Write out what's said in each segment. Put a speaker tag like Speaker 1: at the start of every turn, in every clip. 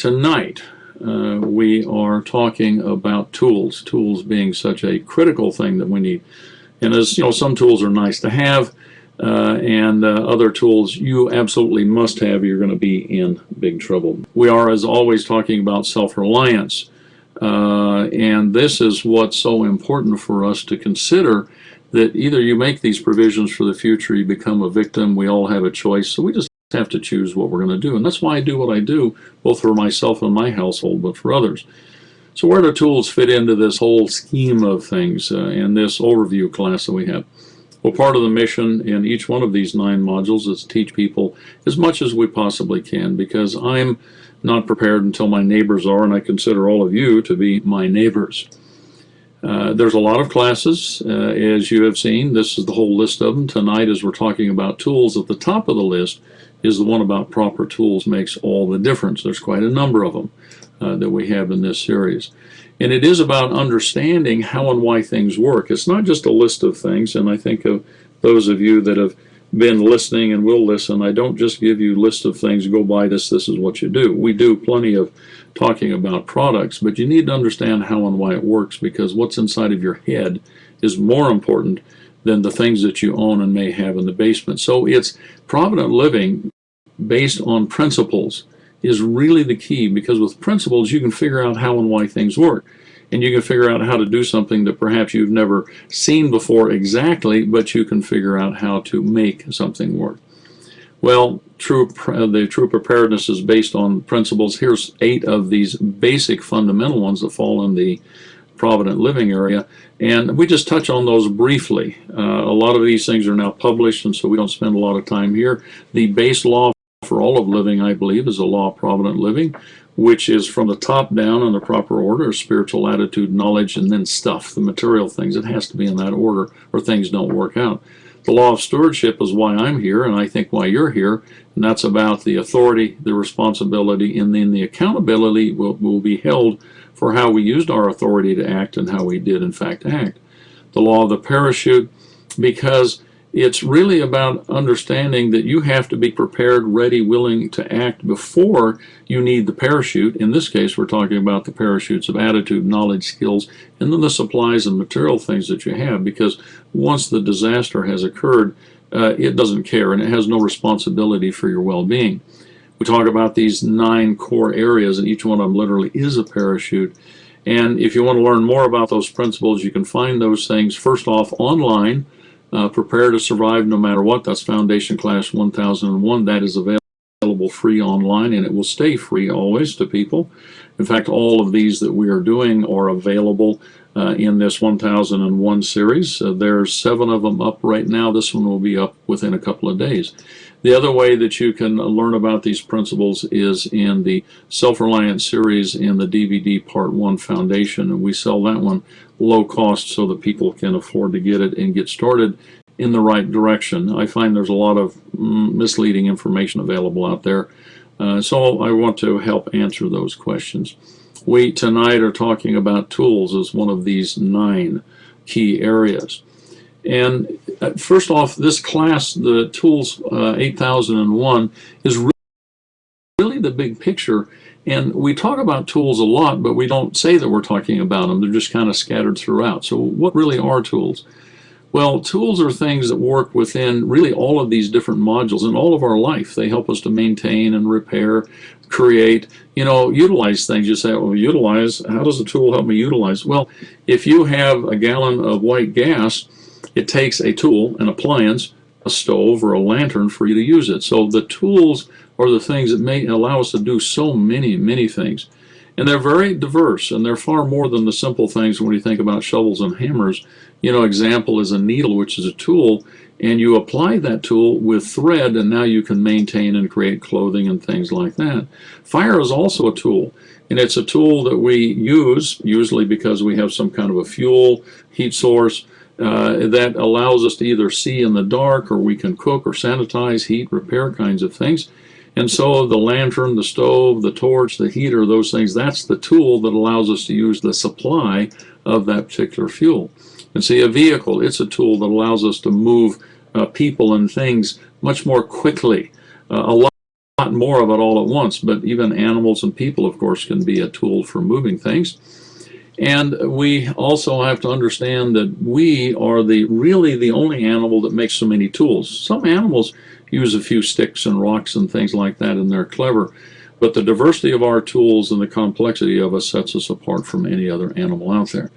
Speaker 1: Tonight we are talking about tools being such a critical thing that we need. And as you know, some tools are nice to have, and other tools you absolutely must have. You're going to be in big trouble. We are, as always, talking about self-reliance, and this is what's so important for us to consider, that either you make these provisions for the future, you become a victim. We all have a choice, so we just have to choose what we're going to do. And that's why I do what I do, both for myself and my household, but for others. So where do tools fit into this whole scheme of things in this overview class that we have? Well, part of the mission in each one of these 9 modules is to teach people as much as we possibly can, because I'm not prepared until my neighbors are, and I consider all of you to be my neighbors. There's a lot of classes, as you have seen. This is the whole list of them. Tonight, as we're talking about tools, at the top of the list is the one about proper tools makes all the difference. There's quite a number of them that we have in this series. And it is about understanding how and why things work. It's not just a list of things, and I think of those of you that have been listening and will listen, I don't just give you a list of things, go buy this is what you do. We do plenty of talking about products, but you need to understand how and why it works, because what's inside of your head is more important than the things that you own and may have in the basement. So it's provident living based on principles is really the key, because with principles you can figure out how and why things work. And you can figure out how to do something that perhaps you've never seen before exactly, but you can figure out how to make something work. Well, the true preparedness is based on principles. Here's 8 of these basic fundamental ones that fall in the Provident Living area, and we just touch on those briefly. A lot of these things are now published, and so we don't spend a lot of time here. The base law for all of living, I believe, is the law of Provident Living, which is from the top down in the proper order: spiritual, attitude, knowledge, and then stuff, the material things. It has to be in that order or things don't work out. The law of stewardship is why I'm here, and I think why you're here, and that's about the authority, the responsibility, and then the accountability will be held for how we used our authority to act and how we did in fact act. The law of the parachute, because it's really about understanding that you have to be prepared, ready, willing to act before you need the parachute. In this case, we're talking about the parachutes of attitude, knowledge, skills, and then the supplies and material things that you have, because once the disaster has occurred, it doesn't care, and it has no responsibility for your well-being. We talk about these 9 core areas, and each one of them literally is a parachute. And if you want to learn more about those principles, you can find those things first off online. Prepare to Survive No Matter What. That's Foundation Class 1001. That is available free online, and it will stay free always to people. In fact, all of these that we are doing are available in this 1001 series. There's 7 of them up right now. This one will be up within a couple of days. The other way that you can learn about these principles is in the Self-Reliance series in the DVD Part 1 Foundation, and we sell that one low cost so that people can afford to get it and get started in the right direction. I find there's a lot of misleading information available out there, so I want to help answer those questions. We tonight are talking about tools as one of these 9 key areas. And first off, this class, the Tools 8001, is really the big picture. And we talk about tools a lot, but we don't say that we're talking about them. They're just kind of scattered throughout. So what really are tools? Well, tools are things that work within really all of these different modules in all of our life. They help us to maintain and repair, create, utilize things. You say, well, utilize, how does a tool help me utilize? Well, if you have a gallon of white gas, it takes a tool, an appliance, a stove, or a lantern for you to use it. So the tools are the things that may allow us to do so many things. And they're very diverse, and they're far more than the simple things when you think about shovels and hammers. Example is a needle, which is a tool, and you apply that tool with thread, and now you can maintain and create clothing and things like that. Fire is also a tool, and it's a tool that we use, usually because we have some kind of a fuel, heat source, that allows us to either see in the dark, or we can cook or sanitize, heat, repair kinds of things. And so the lantern, the stove, the torch, the heater, those things, that's the tool that allows us to use the supply of that particular fuel. And see, a vehicle, it's a tool that allows us to move people and things much more quickly. A lot more of it all at once, but even animals and people, of course, can be a tool for moving things. And we also have to understand that we are really the only animal that makes so many tools. Some animals use a few sticks and rocks and things like that, and they're clever. But the diversity of our tools and the complexity of us sets us apart from any other animal out there.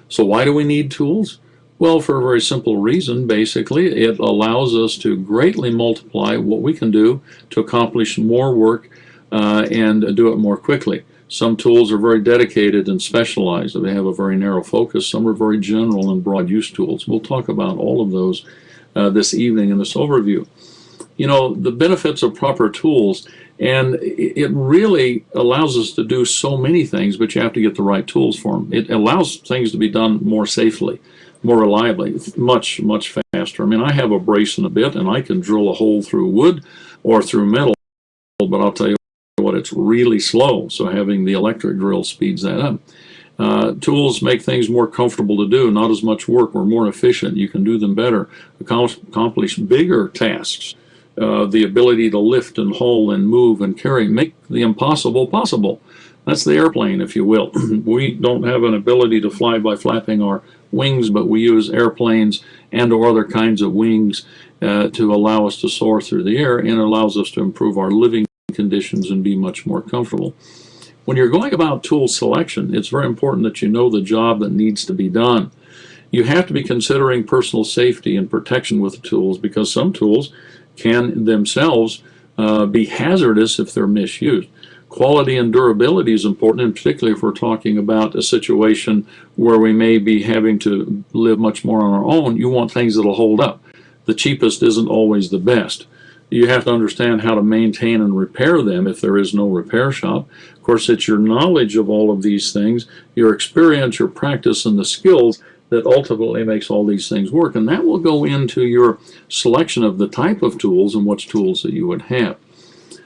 Speaker 1: So why do we need tools? Well, for a very simple reason, basically. It allows us to greatly multiply what we can do to accomplish more work and do it more quickly. Some tools are very dedicated and specialized. They have a very narrow focus. Some are very general and broad use tools. We'll talk about all of those this evening in this overview. You know, the benefits of proper tools, and it really allows us to do so many things, but you have to get the right tools for them. It allows things to be done more safely, more reliably, much, much faster. I mean, I have a brace and a bit, and I can drill a hole through wood or through metal, but I'll tell you what, it's really slow, so having the electric drill speeds that up. Tools make things more comfortable to do, not as much work, or more efficient. You can do them better, accomplish bigger tasks. The ability to lift and haul and move and carry, make the impossible possible. That's the airplane, if you will. We don't have an ability to fly by flapping our wings, but we use airplanes and or other kinds of wings to allow us to soar through the air, and it allows us to improve our living conditions and be much more comfortable. When you're going about tool selection, it's very important that you know the job that needs to be done. You have to be considering personal safety and protection with the tools, because some tools can themselves be hazardous if they're misused. Quality and durability is important, and particularly if we're talking about a situation where we may be having to live much more on our own, you want things that'll hold up. The cheapest isn't always the best. You have to understand how to maintain and repair them if there is no repair shop. Of course, it's your knowledge of all of these things, your experience, your practice, and the skills that ultimately makes all these things work. And that will go into your selection of the type of tools and which tools that you would have.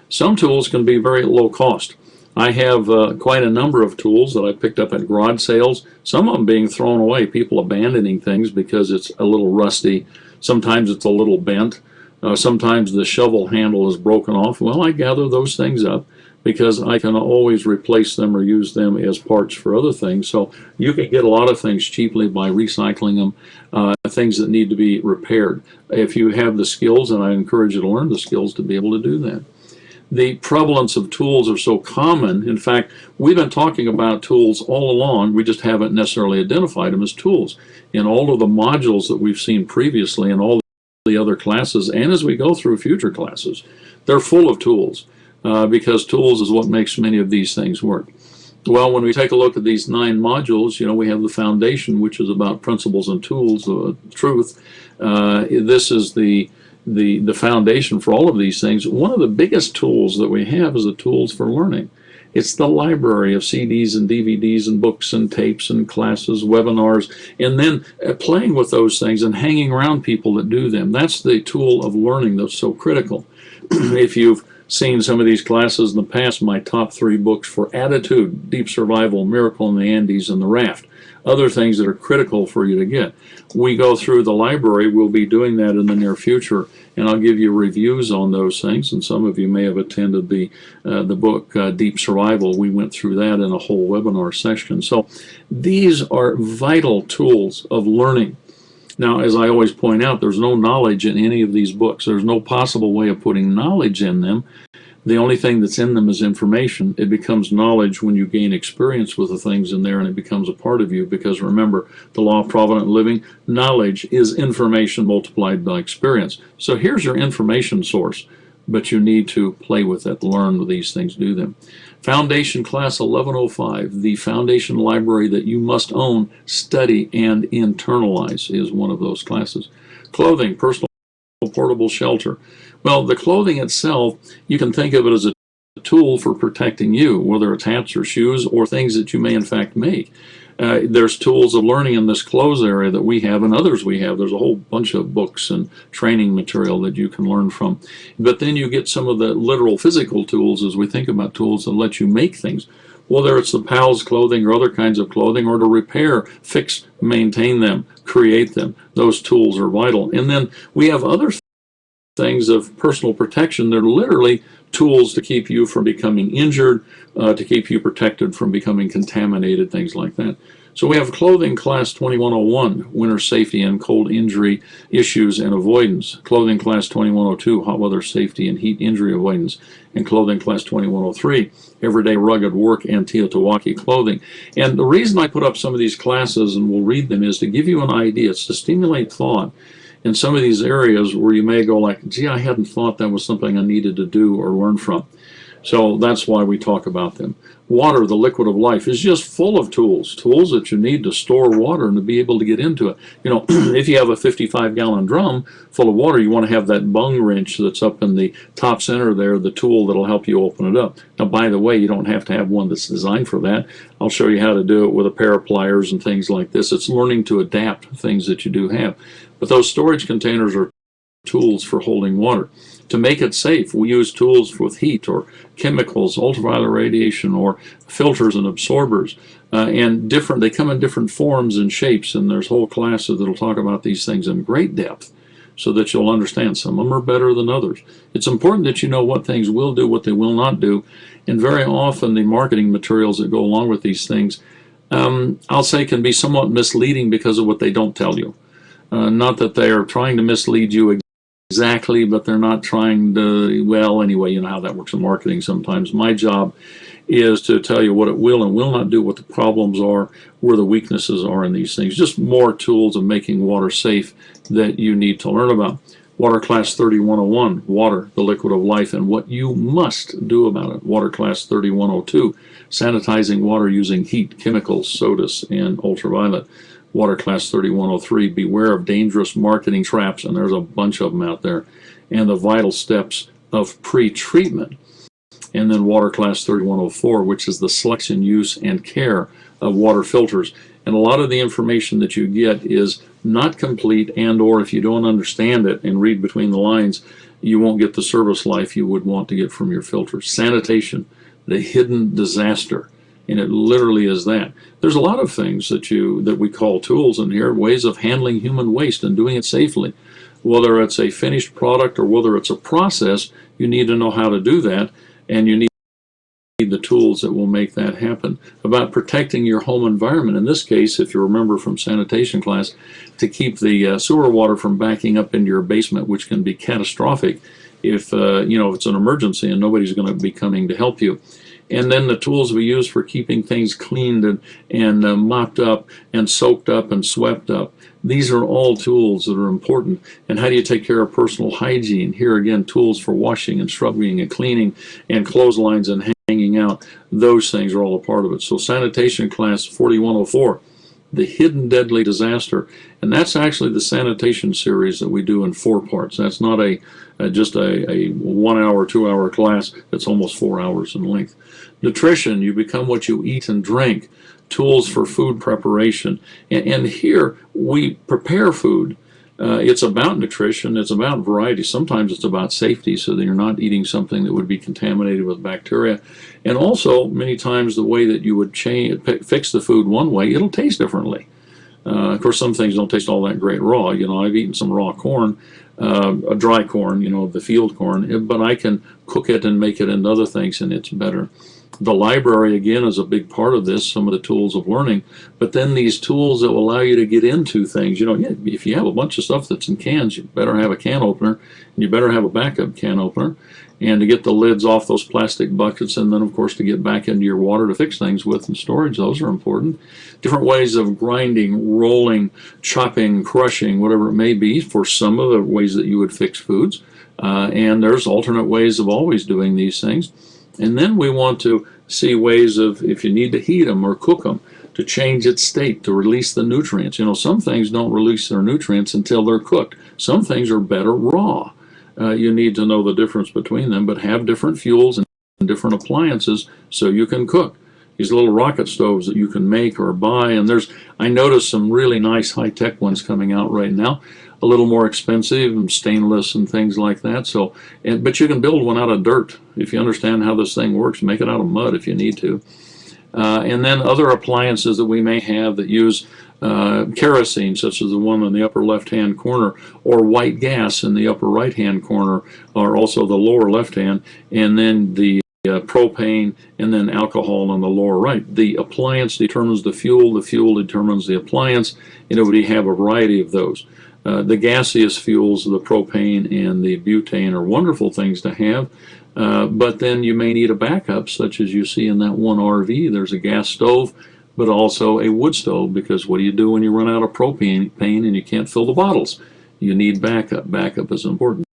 Speaker 1: Some tools can be very low cost. I have quite a number of tools that I picked up at garage sales, some of them being thrown away, people abandoning things because it's a little rusty. Sometimes it's a little bent. Sometimes the shovel handle is broken off. Well, I gather those things up because I can always replace them or use them as parts for other things. So you can get a lot of things cheaply by recycling them, things that need to be repaired. If you have the skills, and I encourage you to learn the skills to be able to do that. The prevalence of tools are so common. In fact, we've been talking about tools all along. We just haven't necessarily identified them as tools. In all of the modules that we've seen previously and all the other classes, and as we go through future classes, they're full of tools because tools is what makes many of these things work. Well, when we take a look at these 9 modules, you know, we have the foundation, which is about principles and tools, truth. This is the foundation for all of these things. One of the biggest tools that we have is the tools for learning. It's the library of CDs and DVDs and books and tapes and classes, webinars, and then playing with those things and hanging around people that do them. That's the tool of learning that's so critical. If you've seen some of these classes in the past, my top 3 books for attitude, deep survival, miracle in the Andes, and the raft. Other things that are critical for you to get. We go through the library. We'll be doing that in the near future, and I'll give you reviews on those things. And some of you may have attended the book Deep Survival. We went through that in a whole webinar session. So these are vital tools of learning. Now, as I always point out, there's no knowledge in any of these books. There's no possible way of putting knowledge in them. The only thing that's in them is information. It becomes knowledge when you gain experience with the things in there, and it becomes a part of you, because remember, the law of provident living, knowledge is information multiplied by experience. So here's your information source, but you need to play with it, learn these things, do them. Foundation Class 1105, the foundation library that you must own, study, and internalize is one of those classes. Clothing, personal portable shelter. Well, the clothing itself, you can think of it as a tool for protecting you, whether it's hats or shoes or things that you may in fact make. There's tools of learning in this clothes area that we have and others we have. There's a whole bunch of books and training material that you can learn from. But then you get some of the literal physical tools as we think about tools that let you make things. Whether it's the PALS clothing or other kinds of clothing, or to repair, fix, maintain them, create them. Those tools are vital. And then we have other things of personal protection. They're literally tools to keep you from becoming injured, to keep you protected from becoming contaminated, things like that. So we have Clothing Class 2101, Winter Safety and Cold Injury Issues and Avoidance. Clothing Class 2102, Hot Weather Safety and Heat Injury Avoidance. And Clothing Class 2103, Everyday Rugged Work and Teotowaki Clothing. And the reason I put up some of these classes, and we'll read them, is to give you an idea. It's to stimulate thought in some of these areas where you may go like, gee, I hadn't thought that was something I needed to do or learn from. So that's why we talk about them. Water, the liquid of life, is just full of tools that you need to store water and to be able to get into it. You know, if you have a 55-gallon drum full of water, you want to have that bung wrench that's up in the top center there, the tool that'll help you open it up. Now, by the way, you don't have to have one that's designed for that. I'll show you how to do it with a pair of pliers and things like this. It's learning to adapt things that you do have. But those storage containers are tools for holding water. To make it safe, we use tools with heat or chemicals, ultraviolet radiation, or filters and absorbers. And they come in different forms and shapes, and there's whole classes that'll talk about these things in great depth so that you'll understand. Some of them are better than others. It's important that you know what things will do, what they will not do, and very often the marketing materials that go along with these things, I'll say, can be somewhat misleading because of what they don't tell you. Not that they are trying to mislead you exactly, but they're not trying to, well, anyway, you know how that works in marketing sometimes. My job is to tell you what it will and will not do, what the problems are, where the weaknesses are in these things. Just more tools of making water safe that you need to learn about. Water Class 3101, water, the liquid of life, and what you must do about it. Water Class 3102, sanitizing water using heat, chemicals, sodas, and ultraviolet. Water Class 3103, beware of dangerous marketing traps, and there's a bunch of them out there, and the vital steps of pre-treatment. And then Water Class 3104, which is the selection, use, and care of water filters. And a lot of the information that you get is not complete, and or if you don't understand it and read between the lines, you won't get the service life you would want to get from your filters. Sanitation, the hidden disaster. And it literally is that. There's a lot of things that we call tools in here, ways of handling human waste and doing it safely. Whether it's a finished product or whether it's a process, you need to know how to do that, and you need the tools that will make that happen. About protecting your home environment, in this case, if you remember from sanitation class, to keep the sewer water from backing up into your basement, which can be catastrophic if it's an emergency and nobody's going to be coming to help you. And then the tools we use for keeping things cleaned and mopped up and soaked up and swept up. These are all tools that are important. And how do you take care of personal hygiene? Here again, tools for washing and scrubbing and cleaning and clotheslines and hanging out. Those things are all a part of it. So Sanitation Class 4104, the hidden deadly disaster. And that's actually the sanitation series that we do in 4 parts. That's not just a 1 hour, 2 hour class. That's almost 4 hours in length. Nutrition, you become what you eat and drink. Tools for food preparation. And here we prepare food. It's about nutrition. It's about variety. Sometimes it's about safety so that you're not eating something that would be contaminated with bacteria. And also, many times the way that you would fix the food one way, it'll taste differently. Of course, some things don't taste all that great raw. I've eaten some raw corn, dry corn, the field corn, but I can cook it and make it into other things, and it's better. The library, again, is a big part of this, some of the tools of learning, but then these tools that will allow you to get into things. If you have a bunch of stuff that's in cans, you better have a can opener, and you better have a backup can opener, and to get the lids off those plastic buckets, and then, of course, to get back into your water to fix things with and storage, those are important. Different ways of grinding, rolling, chopping, crushing, whatever it may be, for some of the ways that you would fix foods, and there's alternate ways of always doing these things. And then we want to see ways of, if you need to heat them or cook them, to change its state, to release the nutrients. Some things don't release their nutrients until they're cooked. Some things are better raw. You need to know the difference between them, but have different fuels and different appliances so you can cook. These little rocket stoves that you can make or buy, and I noticed some really nice high-tech ones coming out right now. A little more expensive and stainless and things like that. But you can build one out of dirt if you understand how this thing works. Make it out of mud if you need to. And then other appliances that we may have that use kerosene, such as the one in the upper left-hand corner, or white gas in the upper right-hand corner, or also the lower left-hand, and then the propane, and then alcohol on the lower right. The appliance determines the fuel determines the appliance, and we have a variety of those. The gaseous fuels, the propane and the butane, are wonderful things to have, but then you may need a backup, such as you see in that one RV. There's a gas stove, but also a wood stove, because what do you do when you run out of propane and you can't fill the bottles? You need backup. Backup is important.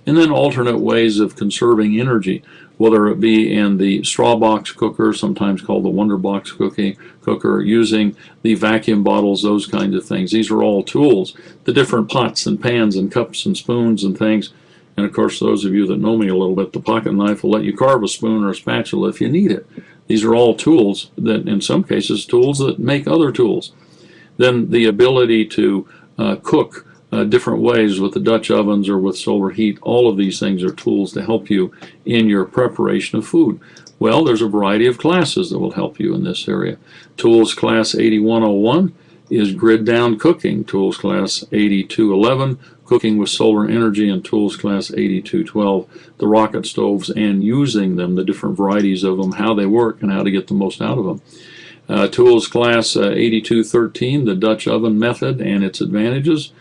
Speaker 1: And then alternate ways of conserving energy, whether it be in the straw box cooker, sometimes called the Wonder Box cooker, using the vacuum bottles, those kinds of things. These are all tools. The different pots and pans and cups and spoons and things. And of course, those of you that know me a little bit, the pocket knife will let you carve a spoon or a spatula if you need it. These are all tools that, in some cases, tools that make other tools. Then the ability to cook different ways with the Dutch ovens or with solar heat. All of these things are tools to help you in your preparation of food. Well, there's a variety of classes that will help you in this area. Tools Class 8101 is grid down cooking. Tools Class 8211, cooking with solar energy, and Tools Class 8212, the rocket stoves and using them, the different varieties of them, how they work and how to get the most out of them. Tools Class 8213, the Dutch oven method and its advantages.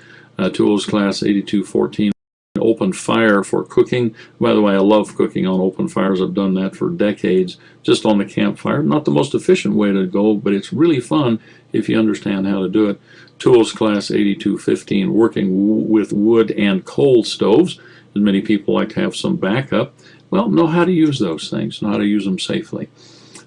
Speaker 1: Tools Class 8214, open fire for cooking. By the way, I love cooking on open fires. I've done that for decades, just on the campfire. Not the most efficient way to go, but it's really fun if you understand how to do it. Tools Class 8215, working with wood and coal stoves, as many people like to have some backup. Well, know how to use those things, know how to use them safely.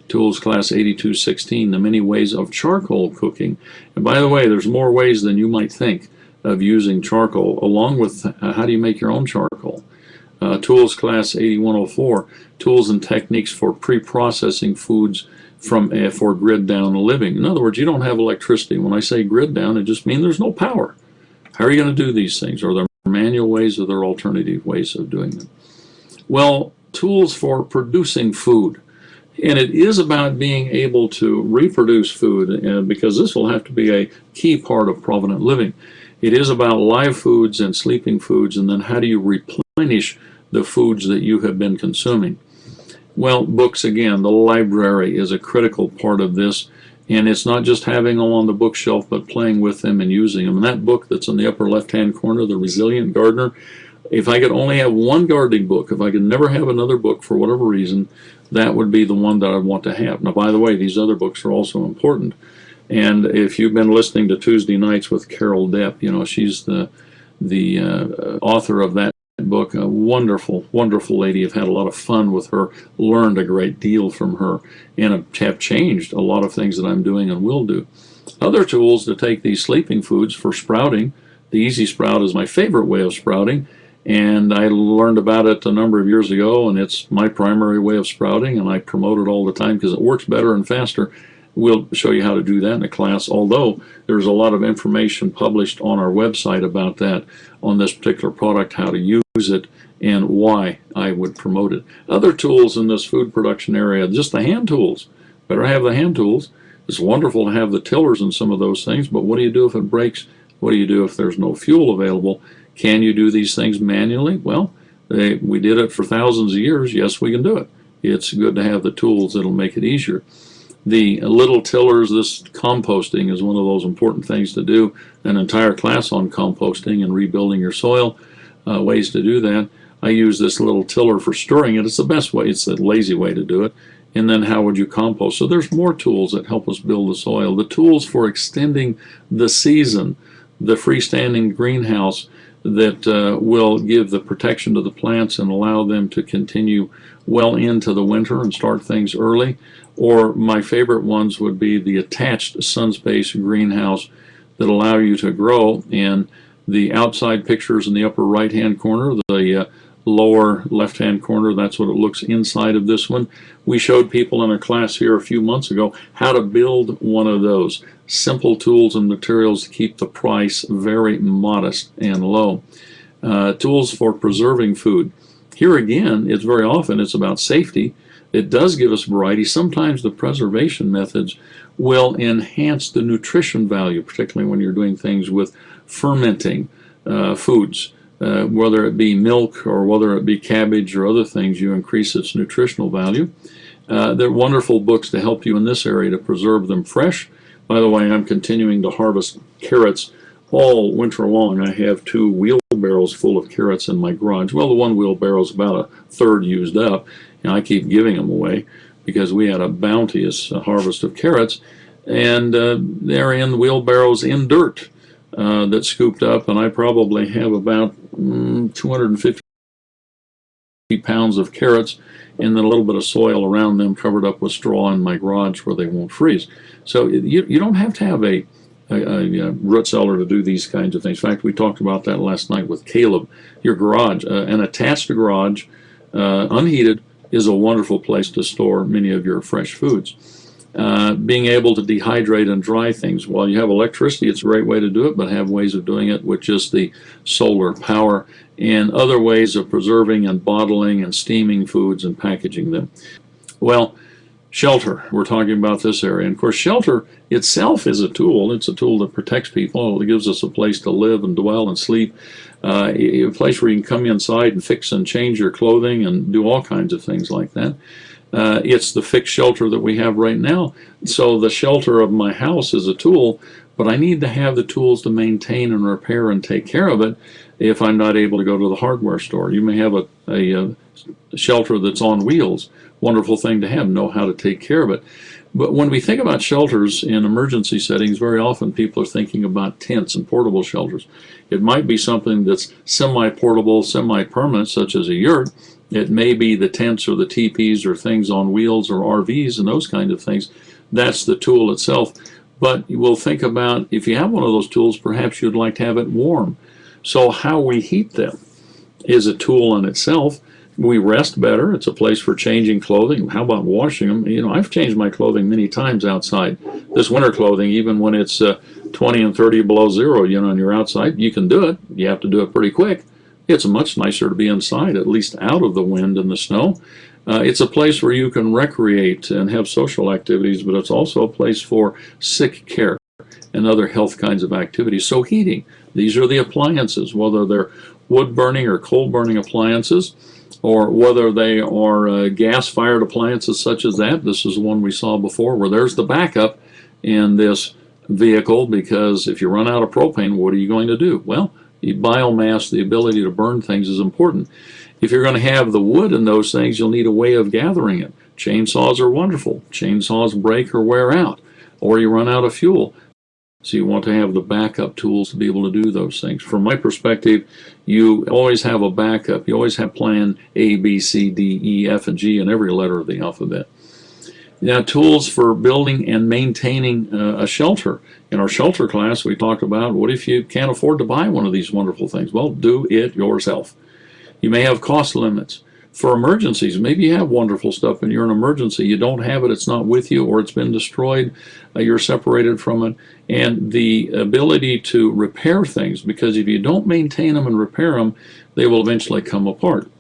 Speaker 1: Tools Class 8216, the many ways of charcoal cooking. And by the way, there's more ways than you might think of using charcoal, along with how do you make your own charcoal. Tools Class 8104, tools and techniques for pre-processing foods for grid down living. In other words, you don't have electricity. When I say grid down, it just means there's no power. How are you going to do these things? Are there manual ways, or are there alternative ways of doing them? Well, tools for producing food. And it is about being able to reproduce food, because this will have to be a key part of Provident living. It is about live foods and sleeping foods, and then how do you replenish the foods that you have been consuming? Well, books, again, the library is a critical part of this, and it's not just having them on the bookshelf, but playing with them and using them. And that book that's in the upper left-hand corner, The Resilient Gardener, if I could only have one gardening book, if I could never have another book for whatever reason, that would be the one that I'd want to have. Now, by the way, these other books are also important. And if you've been listening to Tuesday Nights with Carol Depp, you know, she's the author of that book. A wonderful, wonderful lady. I've had a lot of fun with her, learned a great deal from her, and have changed a lot of things that I'm doing and will do. Other tools to take these sleeping foods for sprouting. The Easy Sprout is my favorite way of sprouting, and I learned about it a number of years ago, and it's my primary way of sprouting, and I promote it all the time because it works better and faster. We'll show you how to do that in a class, although there's a lot of information published on our website about that, on this particular product, how to use it, and why I would promote it. Other tools in this food production area, just the hand tools. Better have the hand tools. It's wonderful to have the tillers and some of those things, but what do you do if it breaks? What do you do if there's no fuel available? Can you do these things manually? Well, we did it for thousands of years. Yes, we can do it. It's good to have the tools that'll make it easier. The little tillers, this composting is one of those important things to do. An entire class on composting and rebuilding your soil, ways to do that. I use this little tiller for stirring it. It's the best way. It's the lazy way to do it. And then how would you compost? So there's more tools that help us build the soil. The tools for extending the season, the freestanding greenhouse that will give the protection to the plants and allow them to continue well into the winter and start things early. Or my favorite ones would be the attached sunspace greenhouse that allow you to grow. And the outside pictures in the upper right hand corner, the lower left hand corner, that's what it looks inside of this one. We showed people in a class here a few months ago how to build one of those. Simple tools and materials to keep the price very modest and low. Tools for preserving food. Here again, it's very often it's about safety. It does give us variety. Sometimes the preservation methods will enhance the nutrition value, particularly when you're doing things with fermenting foods. Whether it be milk or whether it be cabbage or other things, you increase its nutritional value. They're wonderful books to help you in this area to preserve them fresh. By the way, I'm continuing to harvest carrots all winter long. I have 2 wheelbarrows full of carrots in my garage. Well, the one wheelbarrow is about 1/3 used up, and I keep giving them away because we had a bounteous harvest of carrots, and they're in wheelbarrows in dirt that's scooped up, and I probably have about 250 pounds of carrots and then a little bit of soil around them covered up with straw in my garage where they won't freeze. So you don't have to have a root cellar to do these kinds of things. In fact, we talked about that last night with Caleb. Your garage, an attached garage, unheated, is a wonderful place to store many of your fresh foods. Being able to dehydrate and dry things. While you have electricity, it's a great way to do it, but have ways of doing it with just the solar power and other ways of preserving and bottling and steaming foods and packaging them. Well, shelter. We're talking about this area. And of course, shelter itself is a tool. It's a tool that protects people. It gives us a place to live and dwell and sleep. A place where you can come inside and fix and change your clothing and do all kinds of things like that. It's the fixed shelter that we have right now. So the shelter of my house is a tool, but I need to have the tools to maintain and repair and take care of it if I'm not able to go to the hardware store. You may have a shelter that's on wheels. Wonderful thing to have, know how to take care of it. But when we think about shelters in emergency settings, very often people are thinking about tents and portable shelters. It might be something that's semi-portable, semi-permanent, such as a yurt. It may be the tents or the teepees or things on wheels or RVs and those kind of things. That's the tool itself. But we'll think about, if you have one of those tools, perhaps you'd like to have it warm. So how we heat them is a tool in itself. We rest better. It's a place for changing clothing. How about washing them? You know, I've changed my clothing many times outside. This winter clothing, even when it's 20 and 30 below zero, you know, and you're outside, you can do it. You have to do it pretty quick. It's much nicer to be inside, at least out of the wind and the snow. It's a place where you can recreate and have social activities, but it's also a place for sick care and other health kinds of activities. So heating, these are the appliances, whether they're wood burning or coal burning appliances, or whether they are gas-fired appliances such as that. This is one we saw before where there's the backup in this vehicle, because if you run out of propane, what are you going to do? Well, the biomass, the ability to burn things, is important. If you're going to have the wood in those things, you'll need a way of gathering it. Chainsaws are wonderful. Chainsaws break or wear out, or you run out of fuel. So you want to have the backup tools to be able to do those things. From my perspective, you always have a backup. You always have plan A, B, C, D, E, F, and G in every letter of the alphabet. Now, tools for building and maintaining a shelter. In our shelter class, we talked about, what if you can't afford to buy one of these wonderful things? Well, do it yourself. You may have cost limits. For emergencies, maybe you have wonderful stuff and you're in an emergency, you don't have it, it's not with you, or it's been destroyed, you're separated from it. And the ability to repair things, because if you don't maintain them and repair them, they will eventually come apart.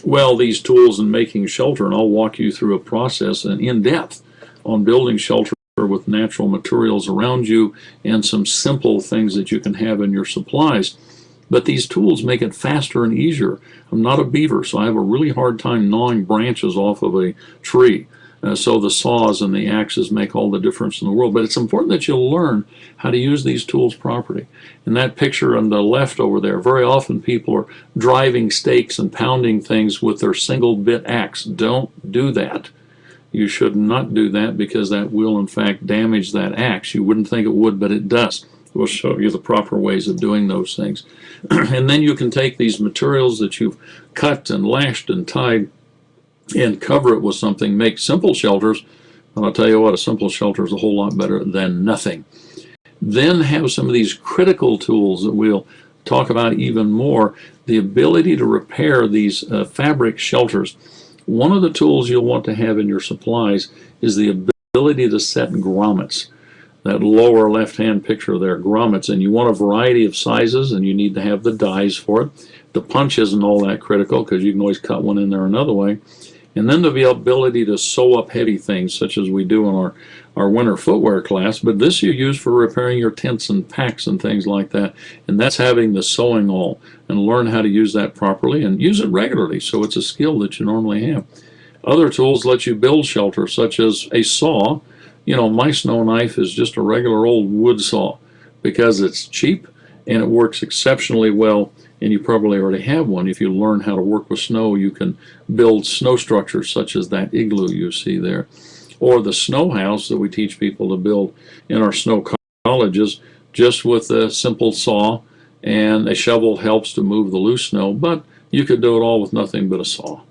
Speaker 1: Well, these tools in making shelter, and I'll walk you through a process and in depth on building shelter with natural materials around you and some simple things that you can have in your supplies. But these tools make it faster and easier. I'm not a beaver, so I have a really hard time gnawing branches off of a tree. So the saws and the axes make all the difference in the world. But it's important that you'll learn how to use these tools properly. In that picture on the left over there, very often people are driving stakes and pounding things with their single bit axe. Don't do that. You should not do that, because that will in fact damage that axe. You wouldn't think it would, but it does. We'll show you the proper ways of doing those things. And then you can take these materials that you've cut and lashed and tied and cover it with something, make simple shelters. And I'll tell you what, a simple shelter is a whole lot better than nothing. Then have some of these critical tools that we'll talk about even more, the ability to repair these fabric shelters. One of the tools you'll want to have in your supplies is the ability to set grommets. That lower left-hand picture there, grommets, and you want a variety of sizes, and you need to have the dies for it. The punch isn't all that critical, because you can always cut one in there another way. And then the ability to sew up heavy things, such as we do in our winter footwear class, but this you use for repairing your tents and packs and things like that. And that's having the sewing awl, and learn how to use that properly and use it regularly, so it's a skill that you normally have. Other tools let you build shelter, such as a saw. You know, my snow knife is just a regular old wood saw because it's cheap and it works exceptionally well, and you probably already have one. If you learn how to work with snow, you can build snow structures such as that igloo you see there, or the snow house that we teach people to build in our snow colleges, just with a simple saw, and a shovel helps to move the loose snow, but you could do it all with nothing but a saw.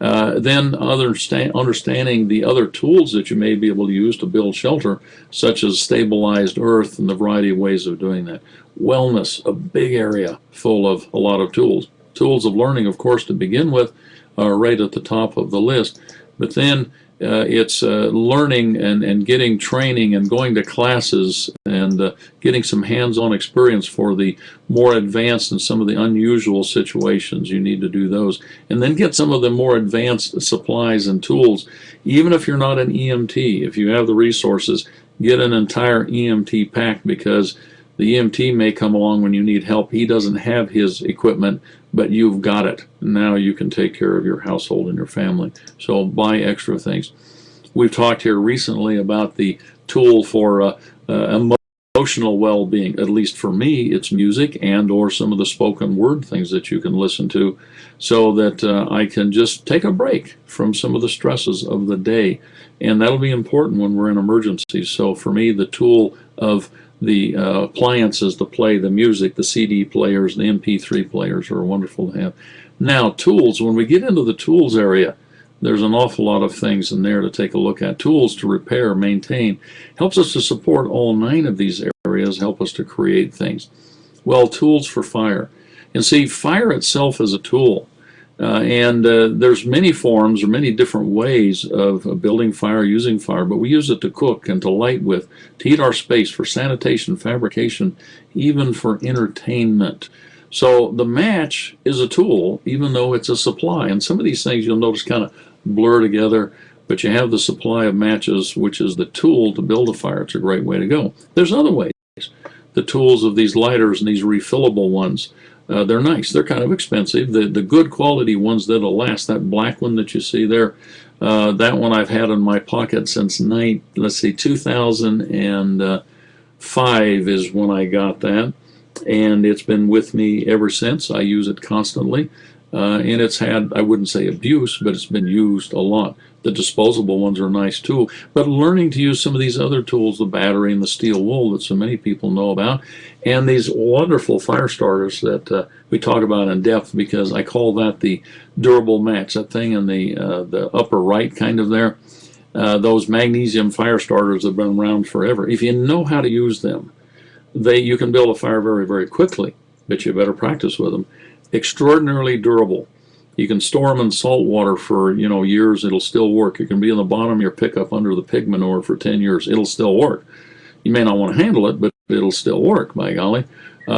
Speaker 1: Then understanding the other tools that you may be able to use to build shelter, such as stabilized earth and the variety of ways of doing that. Wellness, a big area full of a lot of tools. Tools of learning, of course, to begin with, are right at the top of the list. But then it's learning and getting training and going to classes and getting some hands-on experience for the more advanced and some of the unusual situations. You need to do those. And then get some of the more advanced supplies and tools. Even if you're not an EMT, if you have the resources, get an entire EMT pack, because the EMT may come along when you need help. He doesn't have his equipment, but you've got it. Now you can take care of your household and your family. So buy extra things. We've talked here recently about the tool for emotional well-being. At least for me, it's music and or some of the spoken word things that you can listen to, so that I can just take a break from some of the stresses of the day. And that'll be important when we're in emergencies. So for me, the tool of the appliances to play the music, the CD players, the MP3 players are wonderful to have. Now, tools, when we get into the tools area, there's an awful lot of things in there to take a look at. Tools to repair, maintain, helps us to support all 9 of these areas, help us to create things. Well, tools for fire. And see, fire itself is a tool. There's many forms or many different ways of building fire, using fire, but we use it to cook and to light with, to heat our space, for sanitation, fabrication, even for entertainment. So the match is a tool, even though it's a supply. And some of these things you'll notice kind of blur together, but you have the supply of matches, which is the tool to build a fire. It's a great way to go. There's other ways. The tools of these lighters and these refillable ones, they're nice. They're kind of expensive. The good quality ones that'll last, that black one that you see there, that one I've had in my pocket since 2005 is when I got that, and it's been with me ever since. I use it constantly, and it's had, I wouldn't say abuse, but it's been used a lot. The disposable ones are nice too, but learning to use some of these other tools, the battery and the steel wool that so many people know about, and these wonderful fire starters that we talk about in depth, because I call that the durable match, that thing in the upper right kind of there. Those magnesium fire starters have been around forever. If you know how to use them, you can build a fire very, very quickly, but you better practice with them. Extraordinarily durable. You can store them in salt water for years. It'll still work. It can be in the bottom of your pickup under the pig manure for 10 years. It'll still work. You may not want to handle it, but it'll still work, by golly.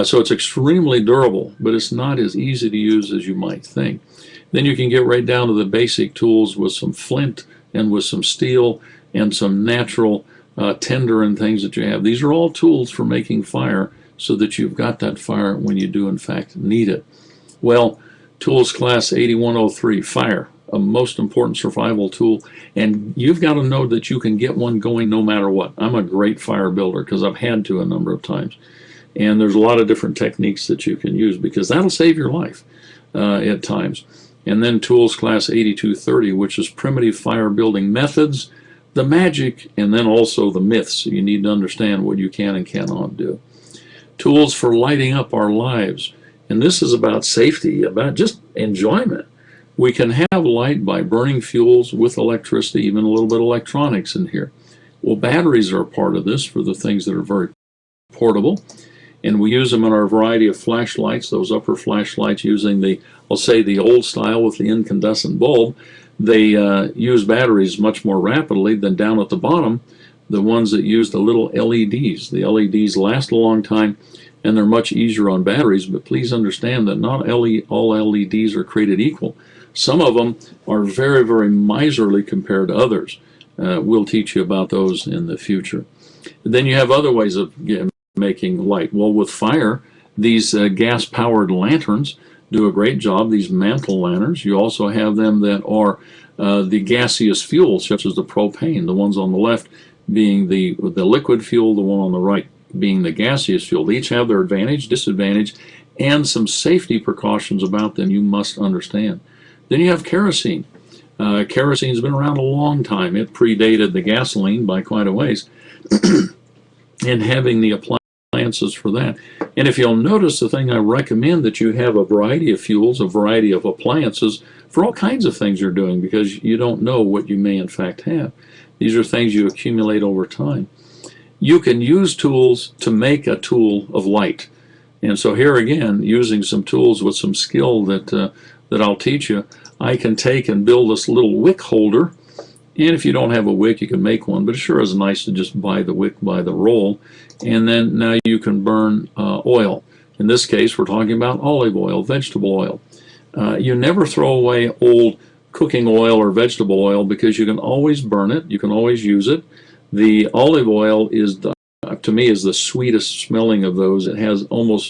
Speaker 1: So it's extremely durable, but it's not as easy to use as you might think. Then you can get right down to the basic tools with some flint and with some steel and some natural tinder and things that you have. These are all tools for making fire, so that you've got that fire when you do in fact need it. Well, Tools Class 8103, fire, a most important survival tool, and you've got to know that you can get one going no matter what. I'm a great fire builder because I've had to a number of times, and there's a lot of different techniques that you can use, because that'll save your life at times. And then Tools Class 8230, which is primitive fire building methods, the magic, and then also the myths. You need to understand what you can and cannot do. Tools for lighting up our lives. And this is about safety, about just enjoyment. We can have light by burning fuels with electricity, even a little bit of electronics in here. Well, batteries are a part of this for the things that are very portable. And we use them in our variety of flashlights, those upper flashlights using I'll say the old style with the incandescent bulb. They use batteries much more rapidly than down at the bottom, the ones that use the little LEDs. The LEDs last a long time, and they're much easier on batteries, but please understand that not all LEDs are created equal. Some of them are very, very miserly compared to others. We'll teach you about those in the future. Then you have other ways of making light. Well, with fire, these gas-powered lanterns do a great job, these mantle lanterns. You also have them that are the gaseous fuels, such as the propane, the ones on the left being the liquid fuel, the one on the right being the gaseous fuel. They each have their advantage, disadvantage, and some safety precautions about them you must understand. Then you have kerosene. Kerosene's been around a long time. It predated the gasoline by quite a ways. And having the appliances for that. And if you'll notice, the thing I recommend that you have a variety of fuels, a variety of appliances for all kinds of things you're doing, because you don't know what you may in fact have. These are things you accumulate over time. You can use tools to make a tool of light. And so here again, using some tools with some skill that I'll teach you, I can take and build this little wick holder. And if you don't have a wick, you can make one, but it sure is nice to just buy the wick by the roll. And then now you can burn oil. In this case, we're talking about olive oil, vegetable oil. You never throw away old cooking oil or vegetable oil, because you can always burn it, you can always use it. The olive oil is, to me, is the sweetest smelling of those. It has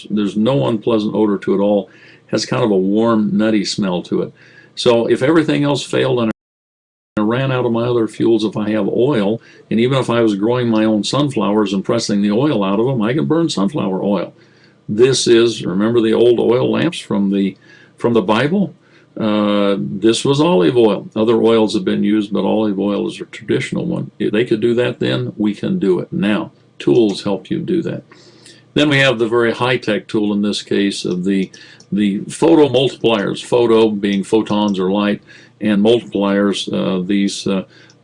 Speaker 1: there's no unpleasant odor to it all. It has kind of a warm, nutty smell to it. So if everything else failed and I ran out of my other fuels, if I have oil, and even if I was growing my own sunflowers and pressing the oil out of them, I can burn sunflower oil. This is, remember the old oil lamps from the Bible? This was olive oil. Other oils have been used, but olive oil is a traditional one. If they could do that then, we can do it now. Tools help you do that. Then we have the very high-tech tool in this case of the photo multipliers. Photo being photons or light, and multipliers,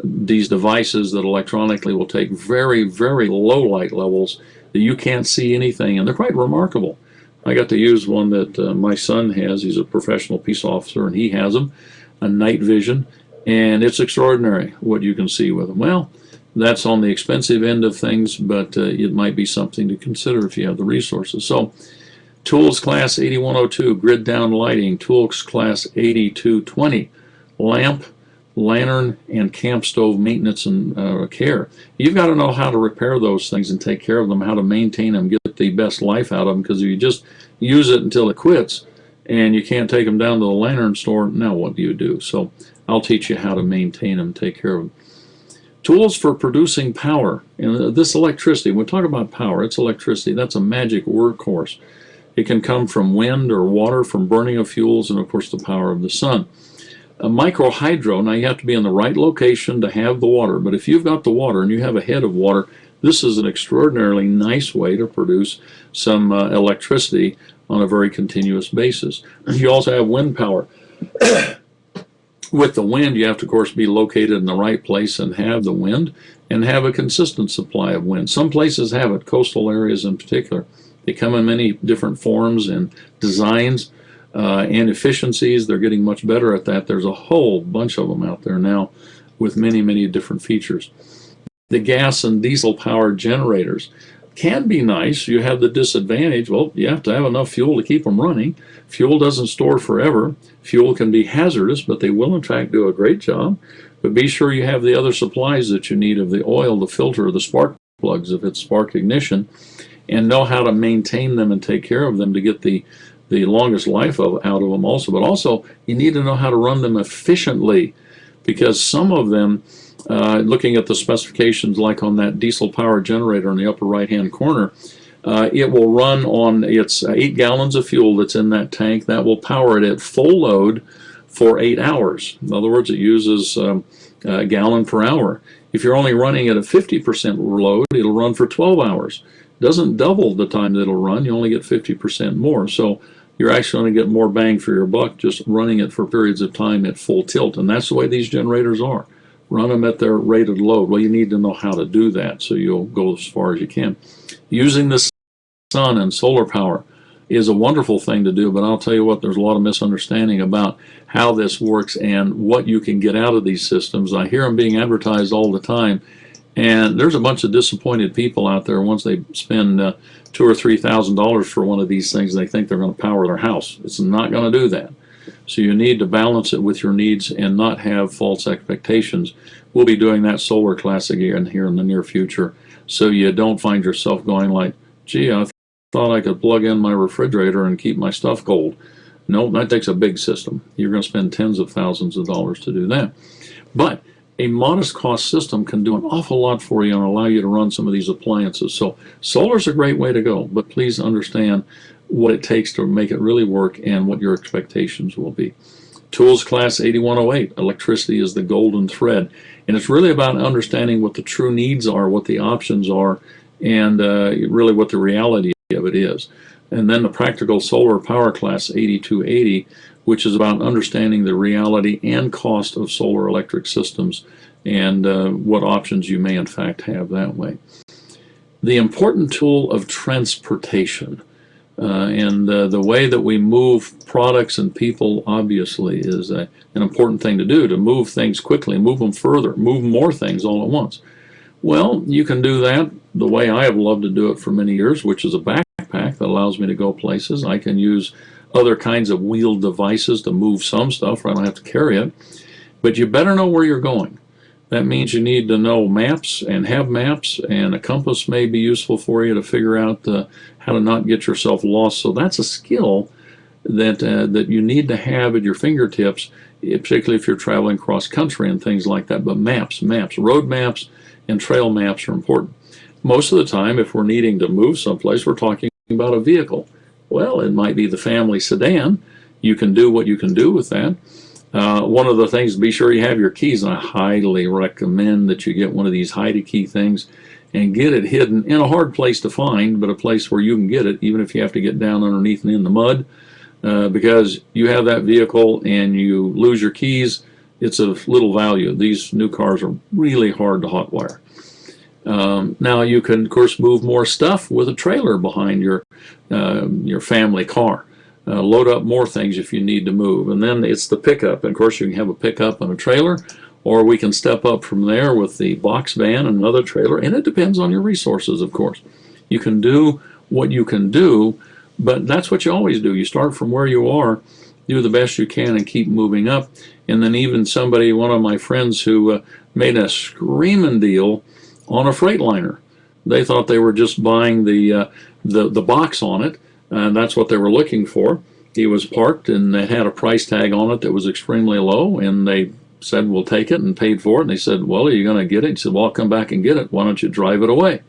Speaker 1: these devices that electronically will take very, very low light levels that you can't see anything, and they're quite remarkable. I got to use one that my son has. He's a professional peace officer, and he has them, a night vision, and it's extraordinary what you can see with them. Well, that's on the expensive end of things, but it might be something to consider if you have the resources. So, Tools Class 8102, grid down lighting. Tools Class 8220, lamp, lantern, and camp stove maintenance and care. You've got to know how to repair those things and take care of them, how to maintain them, get the best life out of them, because if you just use it until it quits and you can't take them down to the lantern store, now what do you do? So I'll teach you how to maintain them, take care of them. Tools for producing power. And this electricity, when we talk about power, it's electricity. That's a magic workhorse. It can come from wind or water, from burning of fuels, and of course the power of the sun. A micro hydro, now you have to be in the right location to have the water, but if you've got the water and you have a head of water, this is an extraordinarily nice way to produce some electricity on a very continuous basis. You also have wind power. With the wind, you have to, of course, be located in the right place and have the wind, and have a consistent supply of wind. Some places have it, coastal areas in particular. They come in many different forms and designs and efficiencies. They're getting much better at that. There's a whole bunch of them out there now with many, many different features. The gas and diesel powered generators can be nice. You have the disadvantage, well, you have to have enough fuel to keep them running. Fuel doesn't store forever. Fuel can be hazardous, but they will in fact do a great job. But be sure you have the other supplies that you need of the oil, the filter, the spark plugs if it's spark ignition, and know how to maintain them and take care of them to get the longest life out of them also. But also, you need to know how to run them efficiently, because some of them, looking at the specifications like on that diesel power generator in the upper right hand corner, it will run on its 8 gallons of fuel that's in that tank. That will power it at full load for 8 hours. In other words, it uses a gallon per hour. If you're only running at a 50% load, it'll run for 12 hours. It doesn't double the time that it'll run, you only get 50% more. So you're actually going to get more bang for your buck just running it for periods of time at full tilt. And that's the way these generators are. Run them at their rated load. Well, you need to know how to do that so you'll go as far as you can. Using the sun and solar power is a wonderful thing to do, but I'll tell you what, there's a lot of misunderstanding about how this works and what you can get out of these systems. I hear them being advertised all the time, and there's a bunch of disappointed people out there once they spend $2,000 or $3,000 for one of these things. They think they're going to power their house. It's not going to do that. So you need to balance it with your needs and not have false expectations. We'll be doing that solar class again here in the near future, so you don't find yourself going like, gee, I thought I could plug in my refrigerator and keep my stuff cold. No, that takes a big system. You're going to spend tens of thousands of dollars to do that. But a modest cost system can do an awful lot for you and allow you to run some of these appliances. So solar is a great way to go, but please understand what it takes to make it really work and what your expectations will be. Tools Class 8108, electricity is the golden thread. And it's really about understanding what the true needs are, what the options are, and really what the reality of it is. And then the Practical Solar Power Class 8280, which is about understanding the reality and cost of solar electric systems and what options you may in fact have that way. The important tool of transportation and the way that we move products and people obviously is an important thing to do, to move things quickly, move them further, move more things all at once. Well, you can do that the way I have loved to do it for many years, which is a backpack that allows me to go places. I can use other kinds of wheeled devices to move some stuff where I don't have to carry it. But you better know where you're going. That means you need to know maps and have maps, and a compass may be useful for you to figure out how to not get yourself lost. So that's a skill that that you need to have at your fingertips, particularly if you're traveling cross country and things like that. But maps, road maps and trail maps are important. Most of the time, if we're needing to move someplace, we're talking about a vehicle. Well, it might be the family sedan. You can do what you can do with that. One of the things, be sure you have your keys, and I highly recommend that you get one of these hide-a-key things and get it hidden in a hard place to find, but a place where you can get it, even if you have to get down underneath and in the mud, because you have that vehicle and you lose your keys, it's of little value. These new cars are really hard to hotwire. Now you can, of course, move more stuff with a trailer behind your family car. Load up more things if you need to move. And then it's the pickup. And of course, you can have a pickup and a trailer, or we can step up from there with the box van and another trailer. And it depends on your resources, of course. You can do what you can do, but that's what you always do. You start from where you are, do the best you can, and keep moving up. And then even somebody, one of my friends who made a screaming deal on a Freightliner. They thought they were just buying the box on it, and that's what they were looking for. He was parked, and it had a price tag on it that was extremely low, and they said, we'll take it, and paid for it. And they said, well, are you going to get it? He said, well, I'll come back and get it. Why don't you drive it away?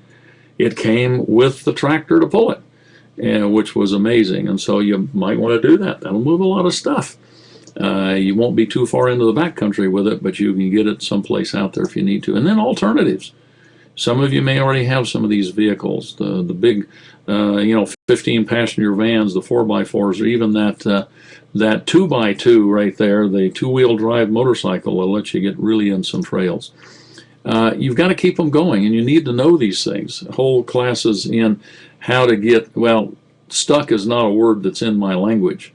Speaker 1: It came with the tractor to pull it, which was amazing. And so you might want to do that. That'll move a lot of stuff. You won't be too far into the backcountry with it, but you can get it someplace out there if you need to. And then alternatives. Some of you may already have some of these vehicles, the big, 15-passenger vans, the 4x4s, or even that 2x2 right there, the two-wheel drive motorcycle will let you get really in some trails. You've got to keep them going, and you need to know these things. Whole classes in how to get, well, stuck is not a word that's in my language,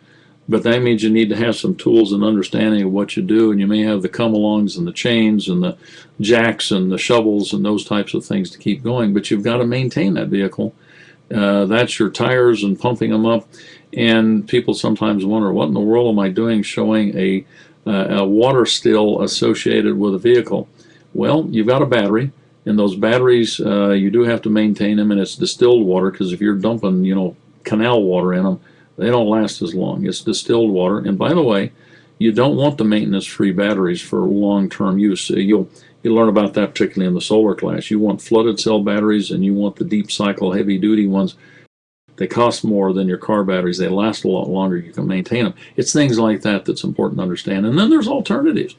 Speaker 1: but that means you need to have some tools and understanding of what you do, and you may have the come-alongs and the chains and the jacks and the shovels and those types of things to keep going, but you've got to maintain that vehicle. That's your tires and pumping them up, and people sometimes wonder, what in the world am I doing showing a water still associated with a vehicle? Well, you've got a battery, and those batteries, you do have to maintain them, and it's distilled water, because if you're dumping, canal water in them, they don't last as long. It's distilled water. And by the way, you don't want the maintenance-free batteries for long-term use. You'll learn about that particularly in the solar class. You want flooded cell batteries, and you want the deep cycle heavy-duty ones. They cost more than your car batteries. They last a lot longer. You can maintain them. It's things like that that's important to understand. And then there's alternatives.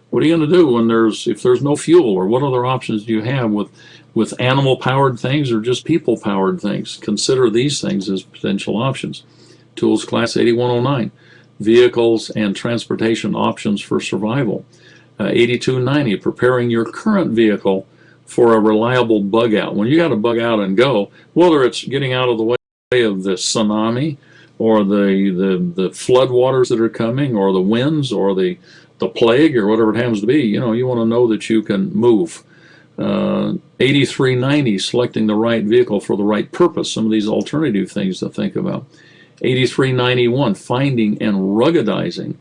Speaker 1: What are you going to do if there's no fuel, or what other options do you have with animal-powered things or just people-powered things? Consider these things as potential options. Tools Class 8109, vehicles and transportation options for survival. 8290, preparing your current vehicle for a reliable bug out. When you got to bug out and go, whether it's getting out of the way of the tsunami or the flood waters that are coming, or the winds, or the plague, or whatever it happens to be, you want to know that you can move. 8390, selecting the right vehicle for the right purpose. Some of these alternative things to think about. 8391, finding and ruggedizing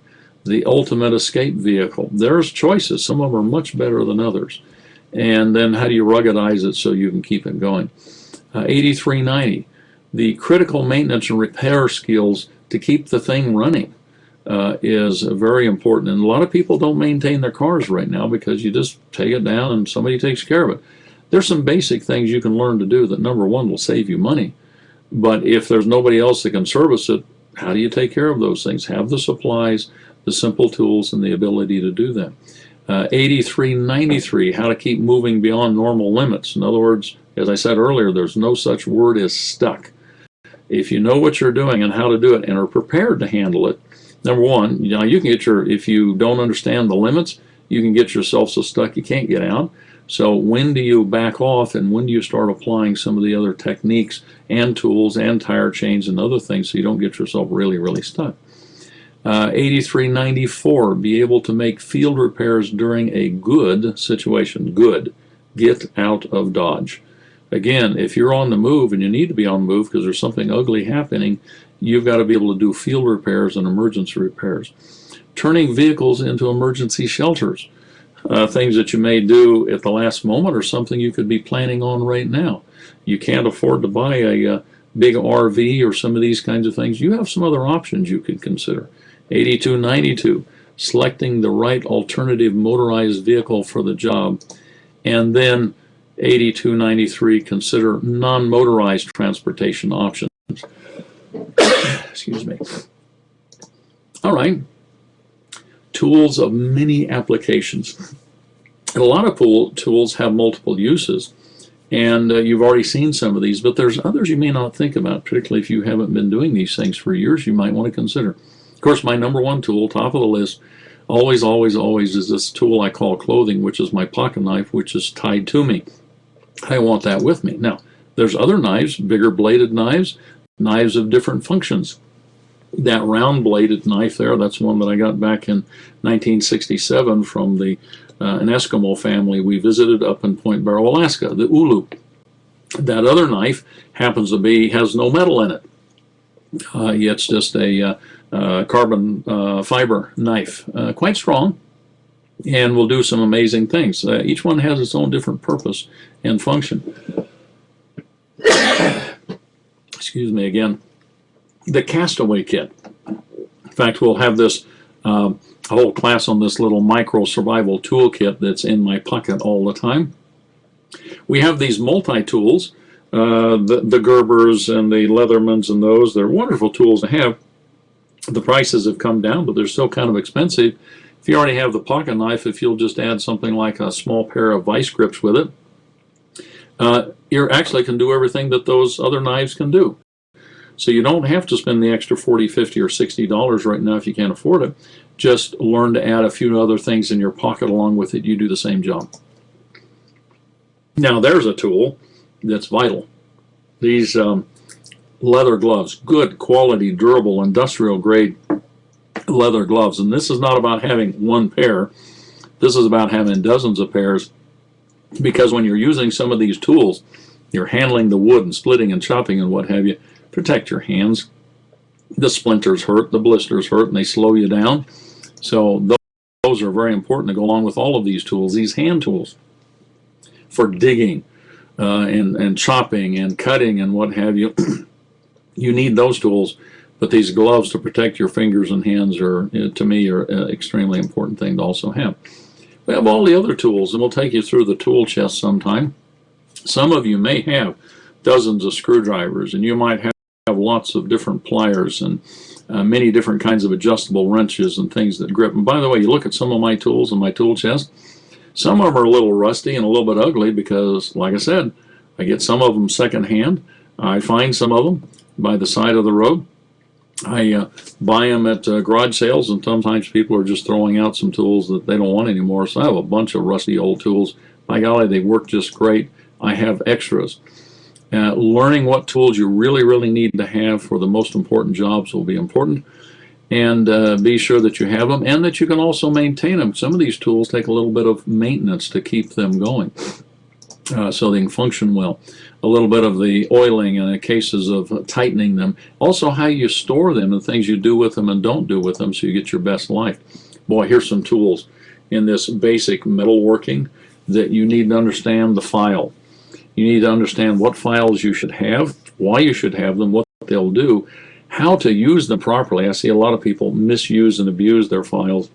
Speaker 1: the ultimate escape vehicle. There's choices. Some of them are much better than others. And then how do you ruggedize it so you can keep it going? 8390, the critical maintenance and repair skills to keep the thing running is very important. And a lot of people don't maintain their cars right now because you just take it down and somebody takes care of it. There's some basic things you can learn to do that, number one, will save you money. But if there's nobody else that can service it, how do you take care of those things? Have the supplies, the simple tools, and the ability to do that. 8393, how to keep moving beyond normal limits. In other words, as I said earlier, there's no such word as stuck. If you know what you're doing and how to do it and are prepared to handle it, number one, you know, you can get if you don't understand the limits, you can get yourself so stuck you can't get out. So when do you back off and when do you start applying some of the other techniques and tools and tire chains and other things so you don't get yourself really, really stuck? 8394, be able to make field repairs during a good situation. Good. Get out of Dodge. Again, if you're on the move and you need to be on the move because there's something ugly happening, you've got to be able to do field repairs and emergency repairs. Turning vehicles into emergency shelters. Things that you may do at the last moment or something you could be planning on right now. You can't afford to buy a big RV or some of these kinds of things. You have some other options you could consider. 8292, selecting the right alternative motorized vehicle for the job. And then 8293, consider non-motorized transportation options. Excuse me. All right. Tools of many applications. And a lot of tools have multiple uses, and you've already seen some of these, but there's others you may not think about, particularly if you haven't been doing these things for years, you might want to consider. Of course, my number one tool, top of the list, always, always, always is this tool I call clothing, which is my pocket knife, which is tied to me. I want that with me. Now, there's other knives, bigger bladed knives, knives of different functions. That round bladed knife there, that's one that I got back in 1967 from an Eskimo family we visited up in Point Barrow, Alaska, the Ulu. That other knife happens to has no metal in it. It's just a carbon fiber knife, quite strong, and will do some amazing things. Each one has its own different purpose and function. Excuse me again. The Castaway kit. In fact, we'll have this a whole class on this little micro survival toolkit that's in my pocket all the time. We have these multi-tools, the Gerbers and the Leathermans and those. They're wonderful tools to have. The prices have come down, but they're still kind of expensive. If you already have the pocket knife, if you'll just add something like a small pair of vice grips with it, you actually can do everything that those other knives can do. So you don't have to spend the extra $40, $50, or $60 right now if you can't afford it. Just learn to add a few other things in your pocket along with it. You do the same job. Now there's a tool that's vital. These leather gloves, good quality, durable, industrial grade leather gloves. And this is not about having one pair. This is about having dozens of pairs, because when you're using some of these tools, you're handling the wood and splitting and chopping and what have you. Protect your hands. The splinters hurt, the blisters hurt, and they slow you down. So those are very important to go along with all of these tools, these hand tools, for digging and chopping and cutting and what have you. You need those tools, but these gloves to protect your fingers and hands are, to me, are an extremely important thing to also have. We have all the other tools, and we'll take you through the tool chest sometime. Some of you may have dozens of screwdrivers, and you might have lots of different pliers and many different kinds of adjustable wrenches and things that grip. And by the way, you look at some of my tools in my tool chest, some of them are a little rusty and a little bit ugly because, like I said, I get some of them secondhand. I find some of them by the side of the road. I buy them at garage sales, and sometimes people are just throwing out some tools that they don't want anymore. So I have a bunch of rusty old tools. By golly, they work just great. I have extras. Learning what tools you really, really need to have for the most important jobs will be important. And be sure that you have them and that you can also maintain them. Some of these tools take a little bit of maintenance to keep them going. so they can function well. A little bit of the oiling and cases of tightening them. Also how you store them and things you do with them and don't do with them so you get your best life. Boy, here's some tools in this basic metalworking that you need to understand the file. You need to understand what files you should have, why you should have them, what they'll do, how to use them properly. I see a lot of people misuse and abuse their files,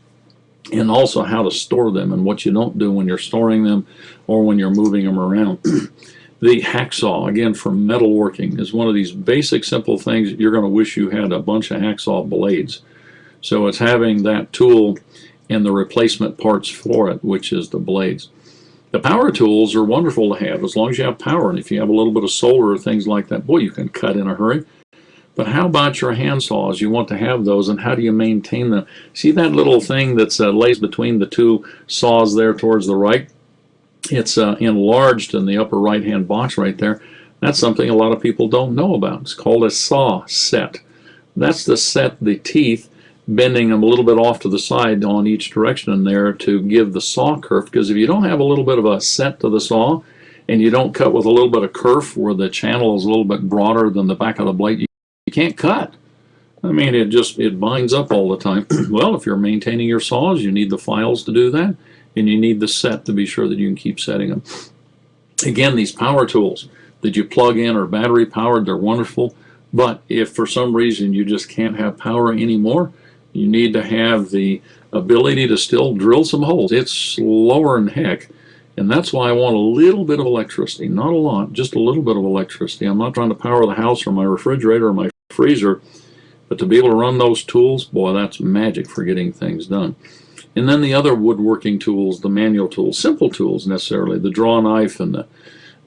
Speaker 1: and also how to store them and what you don't do when you're storing them or when you're moving them around. The hacksaw, again, for metalworking, is one of these basic, simple things. You're going to wish you had a bunch of hacksaw blades. So it's having that tool and the replacement parts for it, which is the blades. The power tools are wonderful to have as long as you have power, and if you have a little bit of solar or things like that, boy, you can cut in a hurry. But how about your hand saws? You want to have those, and how do you maintain them? See that little thing that's lays between the two saws there towards the right? It's enlarged in the upper right-hand box right there. That's something a lot of people don't know about. It's called a saw set. That's to set the teeth, bending them a little bit off to the side on each direction in there to give the saw kerf, because if you don't have a little bit of a set to the saw and you don't cut with a little bit of kerf where the channel is a little bit broader than the back of the blade, you can't cut. I mean, it binds up all the time. Well, if you're maintaining your saws, you need the files to do that, and you need the set to be sure that you can keep setting them. Again, these power tools that you plug in are battery powered. They're wonderful, but if for some reason you just can't have power anymore, you need to have the ability to still drill some holes. It's slower than heck, and that's why I want a little bit of electricity. Not a lot, just a little bit of electricity. I'm not trying to power the house or my refrigerator or my freezer, but to be able to run those tools, boy, that's magic for getting things done. And then the other woodworking tools, the manual tools, simple tools necessarily, the draw knife and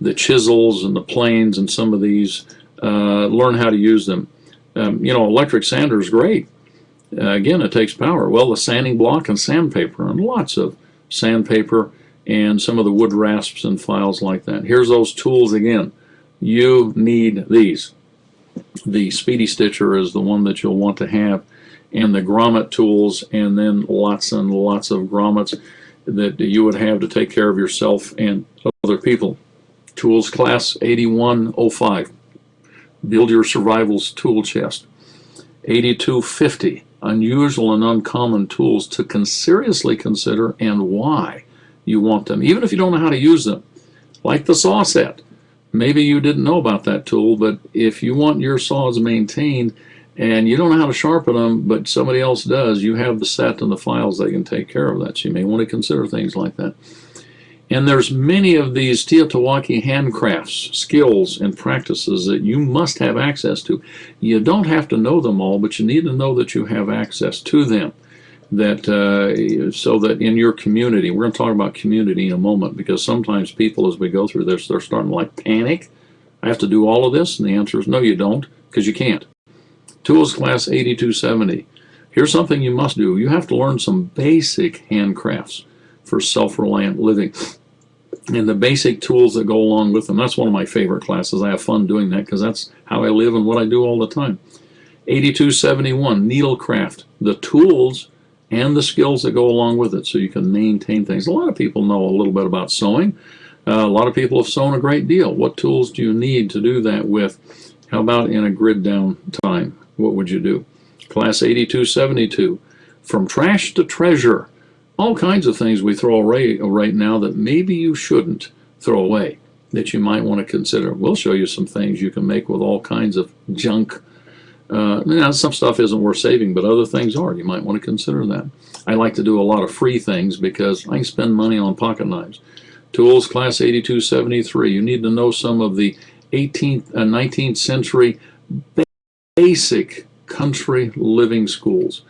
Speaker 1: the chisels and the planes and some of these, learn how to use them. You know, electric sander is great. Again, it takes power. Well, the sanding block and sandpaper, and lots of sandpaper and some of the wood rasps and files like that. Here's those tools again. You need these. The Speedy Stitcher is the one that you'll want to have, and the grommet tools, and then lots and lots of grommets that you would have to take care of yourself and other people. Tools Class 8105. Build your survival's tool chest. 8250. Unusual and uncommon tools to seriously consider and why you want them, even if you don't know how to use them. Like the saw set. Maybe you didn't know about that tool, but if you want your saws maintained and you don't know how to sharpen them, but somebody else does, you have the set and the files that can take care of that. So you may want to consider things like that. And there's many of these Teotihuacan handcrafts, skills, and practices that you must have access to. You don't have to know them all, but you need to know that you have access to them. That so that in your community, we're going to talk about community in a moment, because sometimes people, as we go through this, they're starting to like panic. I have to do all of this, and the answer is no, you don't, because you can't. Tools Class 8270. Here's something you must do. You have to learn some basic handcrafts for self-reliant living, and the basic tools that go along with them. That's one of my favorite classes. I have fun doing that because that's how I live and what I do all the time. 8271, needlecraft, the tools and the skills that go along with it so you can maintain things. A lot of people know a little bit about sewing. A lot of people have sewn a great deal. What tools do you need to do that with? How about in a grid down time? What would you do? Class 8272, from trash to treasure. All kinds of things we throw away right now that maybe you shouldn't throw away, that you might want to consider. We'll show you some things you can make with all kinds of junk. Now, some stuff isn't worth saving, but other things are. You might want to consider that. I like to do a lot of free things because I can spend money on pocket knives. Tools Class 8273. You need to know some of the 18th and 19th century basic country living skills.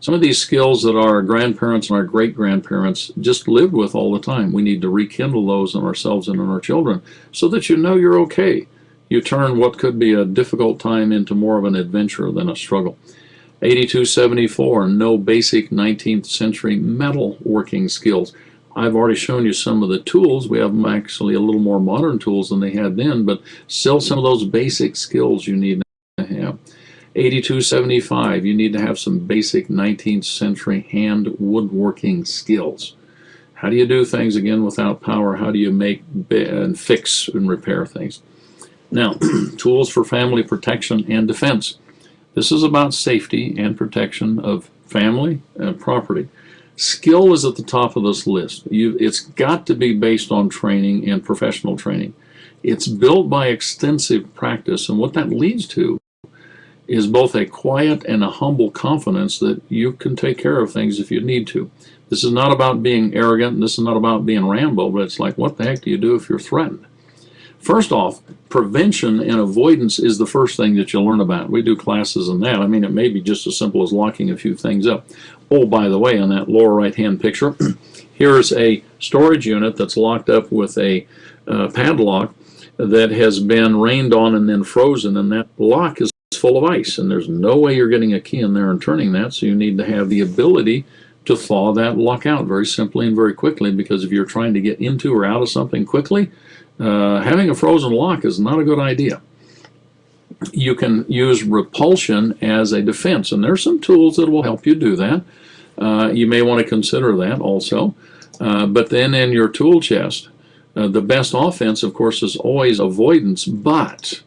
Speaker 1: Some of these skills that our grandparents and our great-grandparents just lived with all the time. We need to rekindle those in ourselves and in our children so that you know you're okay. You turn what could be a difficult time into more of an adventure than a struggle. 8274, no basic 19th century metal working skills. I've already shown you some of the tools. We have them actually a little more modern tools than they had then, but still some of those basic skills you need to have. 8275, you need to have some basic 19th century hand woodworking skills. How do you do things again without power? How do you make and fix and repair things? Now, tools for family protection and defense. This is about safety and protection of family and property. Skill is at the top of this list. It's got to be based on training and professional training. It's built by extensive practice, and what that leads to is both a quiet and a humble confidence that you can take care of things if you need to. This is not about being arrogant, and this is not about being Rambo, but it's like, what the heck do you do if you're threatened? First off, prevention and avoidance is the first thing that you'll learn about. We do classes in that. I mean, it may be just as simple as locking a few things up. Oh, by the way, on that lower right-hand picture, here's a storage unit that's locked up with a padlock that has been rained on and then frozen, and that lock is full of ice, and there's no way you're getting a key in there and turning that, so you need to have the ability to thaw that lock out very simply and very quickly, because if you're trying to get into or out of something quickly, having a frozen lock is not a good idea. You can use repulsion as a defense, and there's some tools that will help you do that. You may want to consider that also. But then in your tool chest, the best offense, of course, is always avoidance, but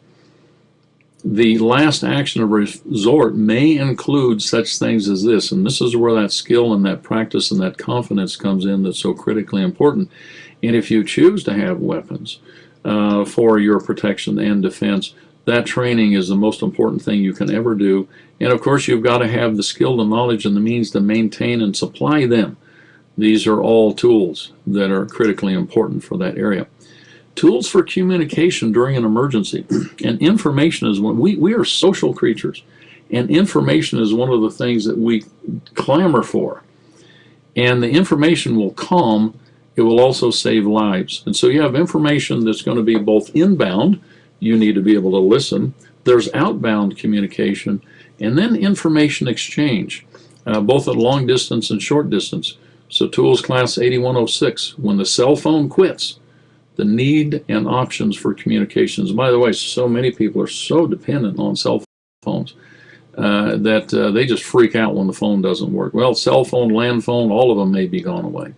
Speaker 1: the last action of resort may include such things as this, and this is where that skill and that practice and that confidence comes in that's so critically important. And if you choose to have weapons for your protection and defense, that training is the most important thing you can ever do. And of course, you've got to have the skill, the knowledge, and the means to maintain and supply them. These are all tools that are critically important for that area. Tools for communication during an emergency. And information is one. We are social creatures, and information is one of the things that we clamor for. And the information will calm. It will also save lives. And so you have information that's going to be both inbound. You need to be able to listen. There's outbound communication, and then information exchange, both at long distance and short distance. So Tools Class 8106, when the cell phone quits, the need and options for communications. By the way, so many people are so dependent on cell phones that they just freak out when the phone doesn't work. Well, cell phone, land phone, all of them may be gone away.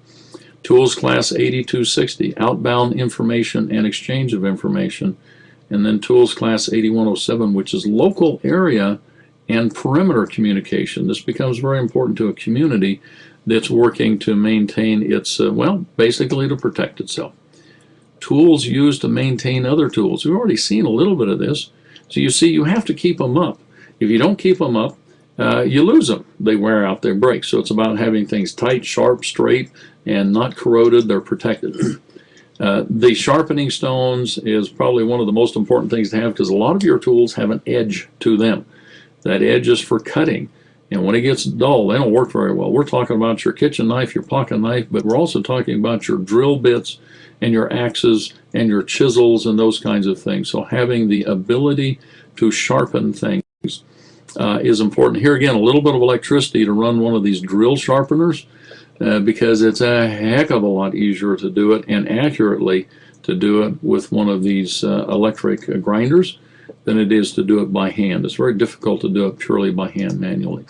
Speaker 1: Tools Class 8260, outbound information and exchange of information. And then Tools Class 8107, which is local area and perimeter communication. This becomes very important to a community that's working to maintain its, well, basically to protect itself. Tools used to maintain other tools. We've already seen a little bit of this. So you see, you have to keep them up. If you don't keep them up, you lose them. They wear out, they break. So it's about having things tight, sharp, straight, and not corroded. They're protected. The sharpening stones is probably one of the most important things to have, because a lot of your tools have an edge to them. That edge is for cutting. And when it gets dull, they don't work very well. We're talking about your kitchen knife, your pocket knife, but we're also talking about your drill bits and your axes and your chisels and those kinds of things. So having the ability to sharpen things is important. Here again, a little bit of electricity to run one of these drill sharpeners, because it's a heck of a lot easier to do it and accurately to do it with one of these electric grinders than it is to do it by hand. It's very difficult to do it purely by hand manually.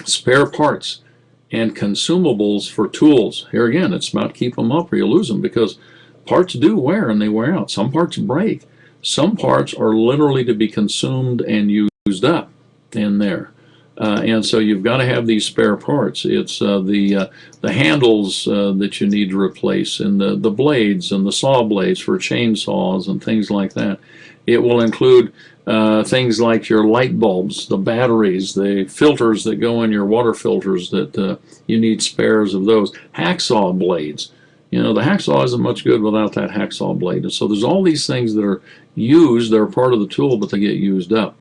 Speaker 1: Spare parts and consumables for tools. Here again, it's about keep them up or you lose them, because parts do wear and they wear out. Some parts break. Some parts are literally to be consumed and used up in there. And so you've got to have these spare parts. It's the handles that you need to replace, and the blades and the saw blades for chainsaws and things like that. It will include things like your light bulbs, the batteries, the filters that go in your water filters that you need spares of those. Hacksaw blades. You know, the hacksaw isn't much good without that hacksaw blade. And so there's all these things that are used, they're part of the tool, but they get used up.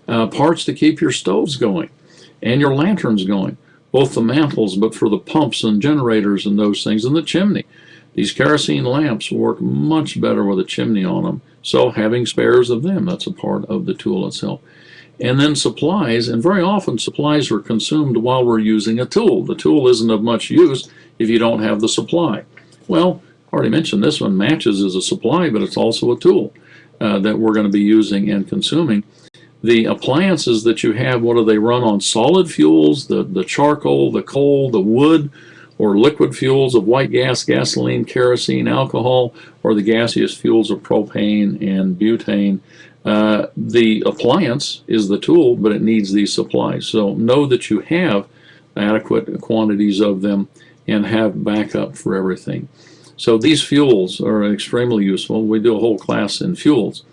Speaker 1: Parts to keep your stoves going and your lanterns going, both the mantles, but for the pumps and generators and those things, and the chimney. These kerosene lamps work much better with a chimney on them, so having spares of them, that's a part of the tool itself. And then supplies, and very often supplies are consumed while we're using a tool. The tool isn't of much use if you don't have the supply. Well, I already mentioned this one, matches is a supply, but it's also a tool that we're going to be using and consuming. The appliances that you have, what do they run on? Solid fuels, the charcoal, the coal, the wood, or liquid fuels of white gas, gasoline, kerosene, alcohol, or the gaseous fuels of propane and butane. The appliance is the tool, but it needs these supplies. So know that you have adequate quantities of them and have backup for everything. So these fuels are extremely useful. We do a whole class in fuels.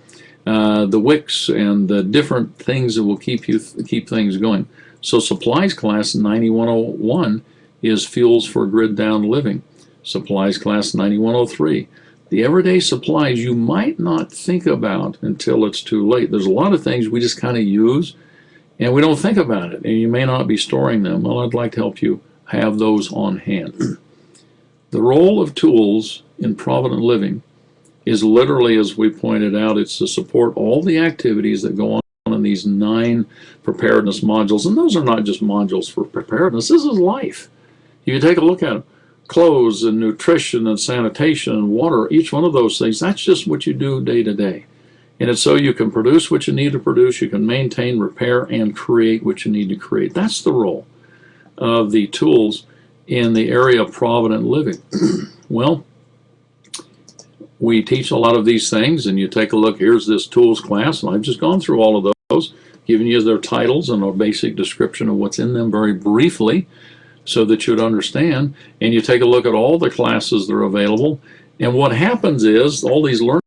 Speaker 1: The wicks and the different things that will keep things going. So supplies class 9101 is fuels for grid down living. Supplies class 9103. The everyday supplies you might not think about until it's too late. There's a lot of things we just kind of use and we don't think about it, and you may not be storing them. Well, I'd like to help you have those on hand. The role of tools in Provident Living is literally, as we pointed out, it's to support all the activities that go on in these 9 preparedness modules. And those are not just modules for preparedness. This is life. You can take a look at them. Clothes and nutrition and sanitation and water, each one of those things, that's just what you do day to day. And it's so you can produce what you need to produce, you can maintain, repair, and create what you need to create. That's the role of the tools in the area of Provident Living. Well, we teach a lot of these things, and you take a look, here's this tools class, and I've just gone through all of those, giving you their titles and a basic description of what's in them very briefly, so that you'd understand. And you take a look at all the classes that are available, and what happens is all these learning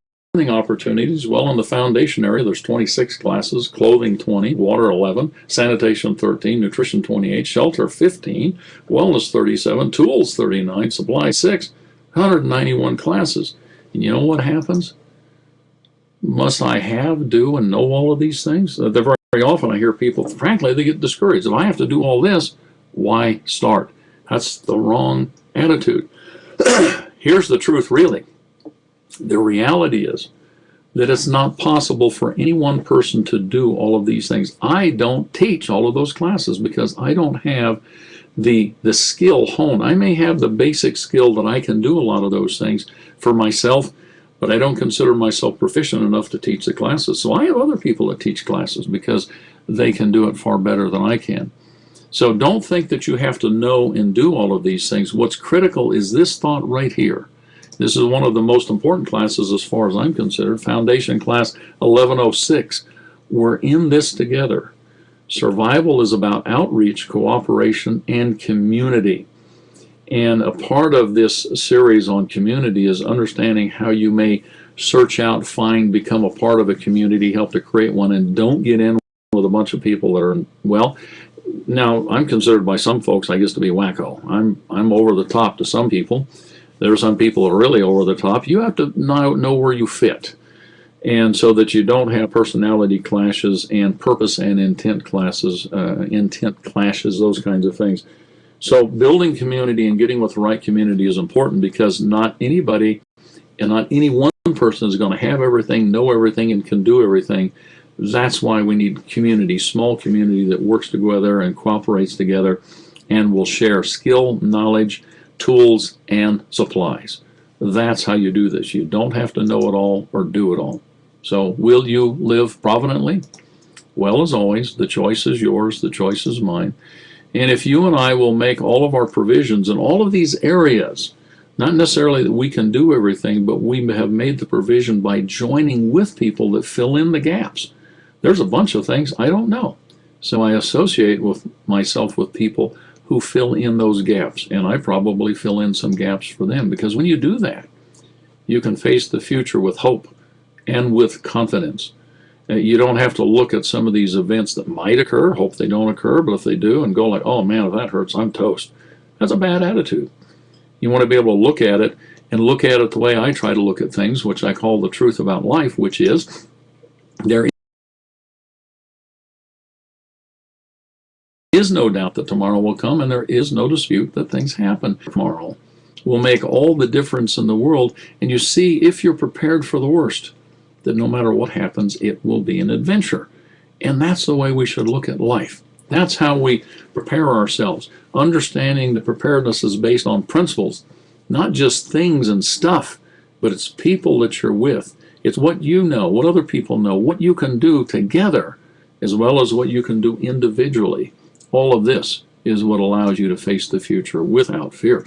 Speaker 1: opportunities, well, in the foundation area there's 26 classes, clothing 20, water 11, sanitation 13, nutrition 28, shelter 15, wellness 37, tools 39, supply 6, 191 classes. And you know what happens? Must I do and know all of these things? Very often I hear people, frankly, they get discouraged. If I have to do all this, why start? That's the wrong attitude. Here's the truth, really. The reality is that it's not possible for any one person to do all of these things. I don't teach all of those classes because I don't have the skill honed. I may have the basic skill that I can do a lot of those things for myself, but I don't consider myself proficient enough to teach the classes. So I have other people that teach classes because they can do it far better than I can. So don't think that you have to know and do all of these things. What's critical is this thought right here. This is one of the most important classes as far as I'm concerned. Foundation class 1106. We're in this together. Survival is about outreach, cooperation, and community. And a part of this series on community is understanding how you may search out, find, become a part of a community, help to create one, and don't get in with a bunch of people that are, well, now I'm considered by some folks, I guess, to be wacko. I'm over the top to some people. There are some people that are really over the top. You have to know where you fit, and so that you don't have personality clashes and purpose and intent clashes, those kinds of things. So building community and getting with the right community is important because not anybody and not any one person is going to have everything, know everything, and can do everything. That's why we need community, small community that works together and cooperates together and will share skill, knowledge, tools, and supplies. That's how you do this. You don't have to know it all or do it all. So will you live providently? Well, as always, the choice is yours, the choice is mine. And if you and I will make all of our provisions in all of these areas, not necessarily that we can do everything, but we have made the provision by joining with people that fill in the gaps. There's a bunch of things I don't know. So I associate with myself with people who fill in those gaps, and I probably fill in some gaps for them, because when you do that, you can face the future with hope and with confidence. You don't have to look at some of these events that might occur, hope they don't occur, but if they do, and go like, oh man, if that hurts, I'm toast. That's a bad attitude. You want to be able to look at it, and look at it the way I try to look at things, which I call the truth about life, which is there is no doubt that tomorrow will come, and there is no dispute that things happen tomorrow. Will make all the difference in the world, and you see, if you're prepared for the worst, that no matter what happens, it will be an adventure. And that's the way we should look at life. That's how we prepare ourselves. Understanding that preparedness is based on principles, not just things and stuff, but it's people that you're with. It's what you know, what other people know, what you can do together, as well as what you can do individually. All of this is what allows you to face the future without fear.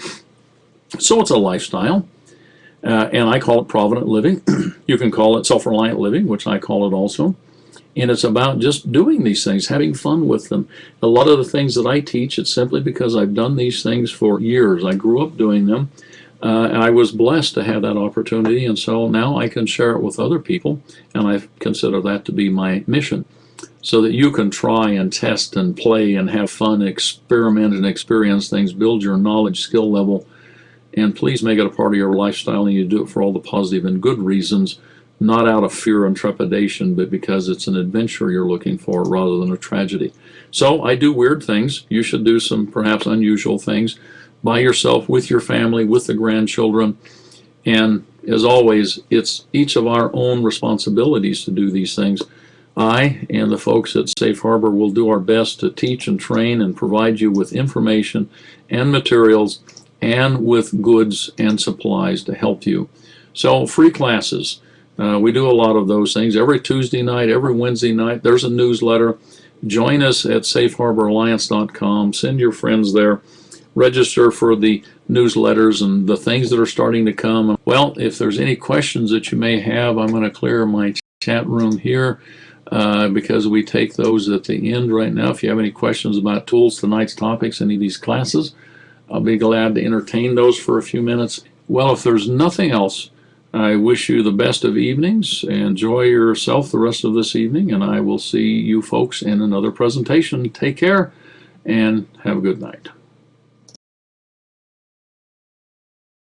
Speaker 1: So it's a lifestyle, and I call it Provident Living. You can call it Self-Reliant Living, which I call it also. And it's about just doing these things, having fun with them. A lot of the things that I teach, it's simply because I've done these things for years. I grew up doing them. And I was blessed to have that opportunity, and so now I can share it with other people, and I consider that to be my mission, so that you can try and test and play and have fun, experiment and experience things, build your knowledge skill level, and please make it a part of your lifestyle, and you do it for all the positive and good reasons, not out of fear and trepidation, but because it's an adventure you're looking for rather than a tragedy. So I do weird things. You should do some perhaps unusual things by yourself, with your family, with the grandchildren. And as always, it's each of our own responsibilities to do these things. I and the folks at Safe Harbor will do our best to teach and train and provide you with information and materials and with goods and supplies to help you. So free classes. We do a lot of those things. Every Tuesday night, every Wednesday night, there's a newsletter. Join us at safeharboralliance.com. Send your friends there. Register for the newsletters and the things that are starting to come. Well, if there's any questions that you may have, I'm going to clear my chat room here because we take those at the end right now. If you have any questions about tools, tonight's topics, any of these classes, I'll be glad to entertain those for a few minutes. Well, if there's nothing else, I wish you the best of evenings. Enjoy yourself the rest of this evening, and I will see you folks in another presentation. Take care and have a good night.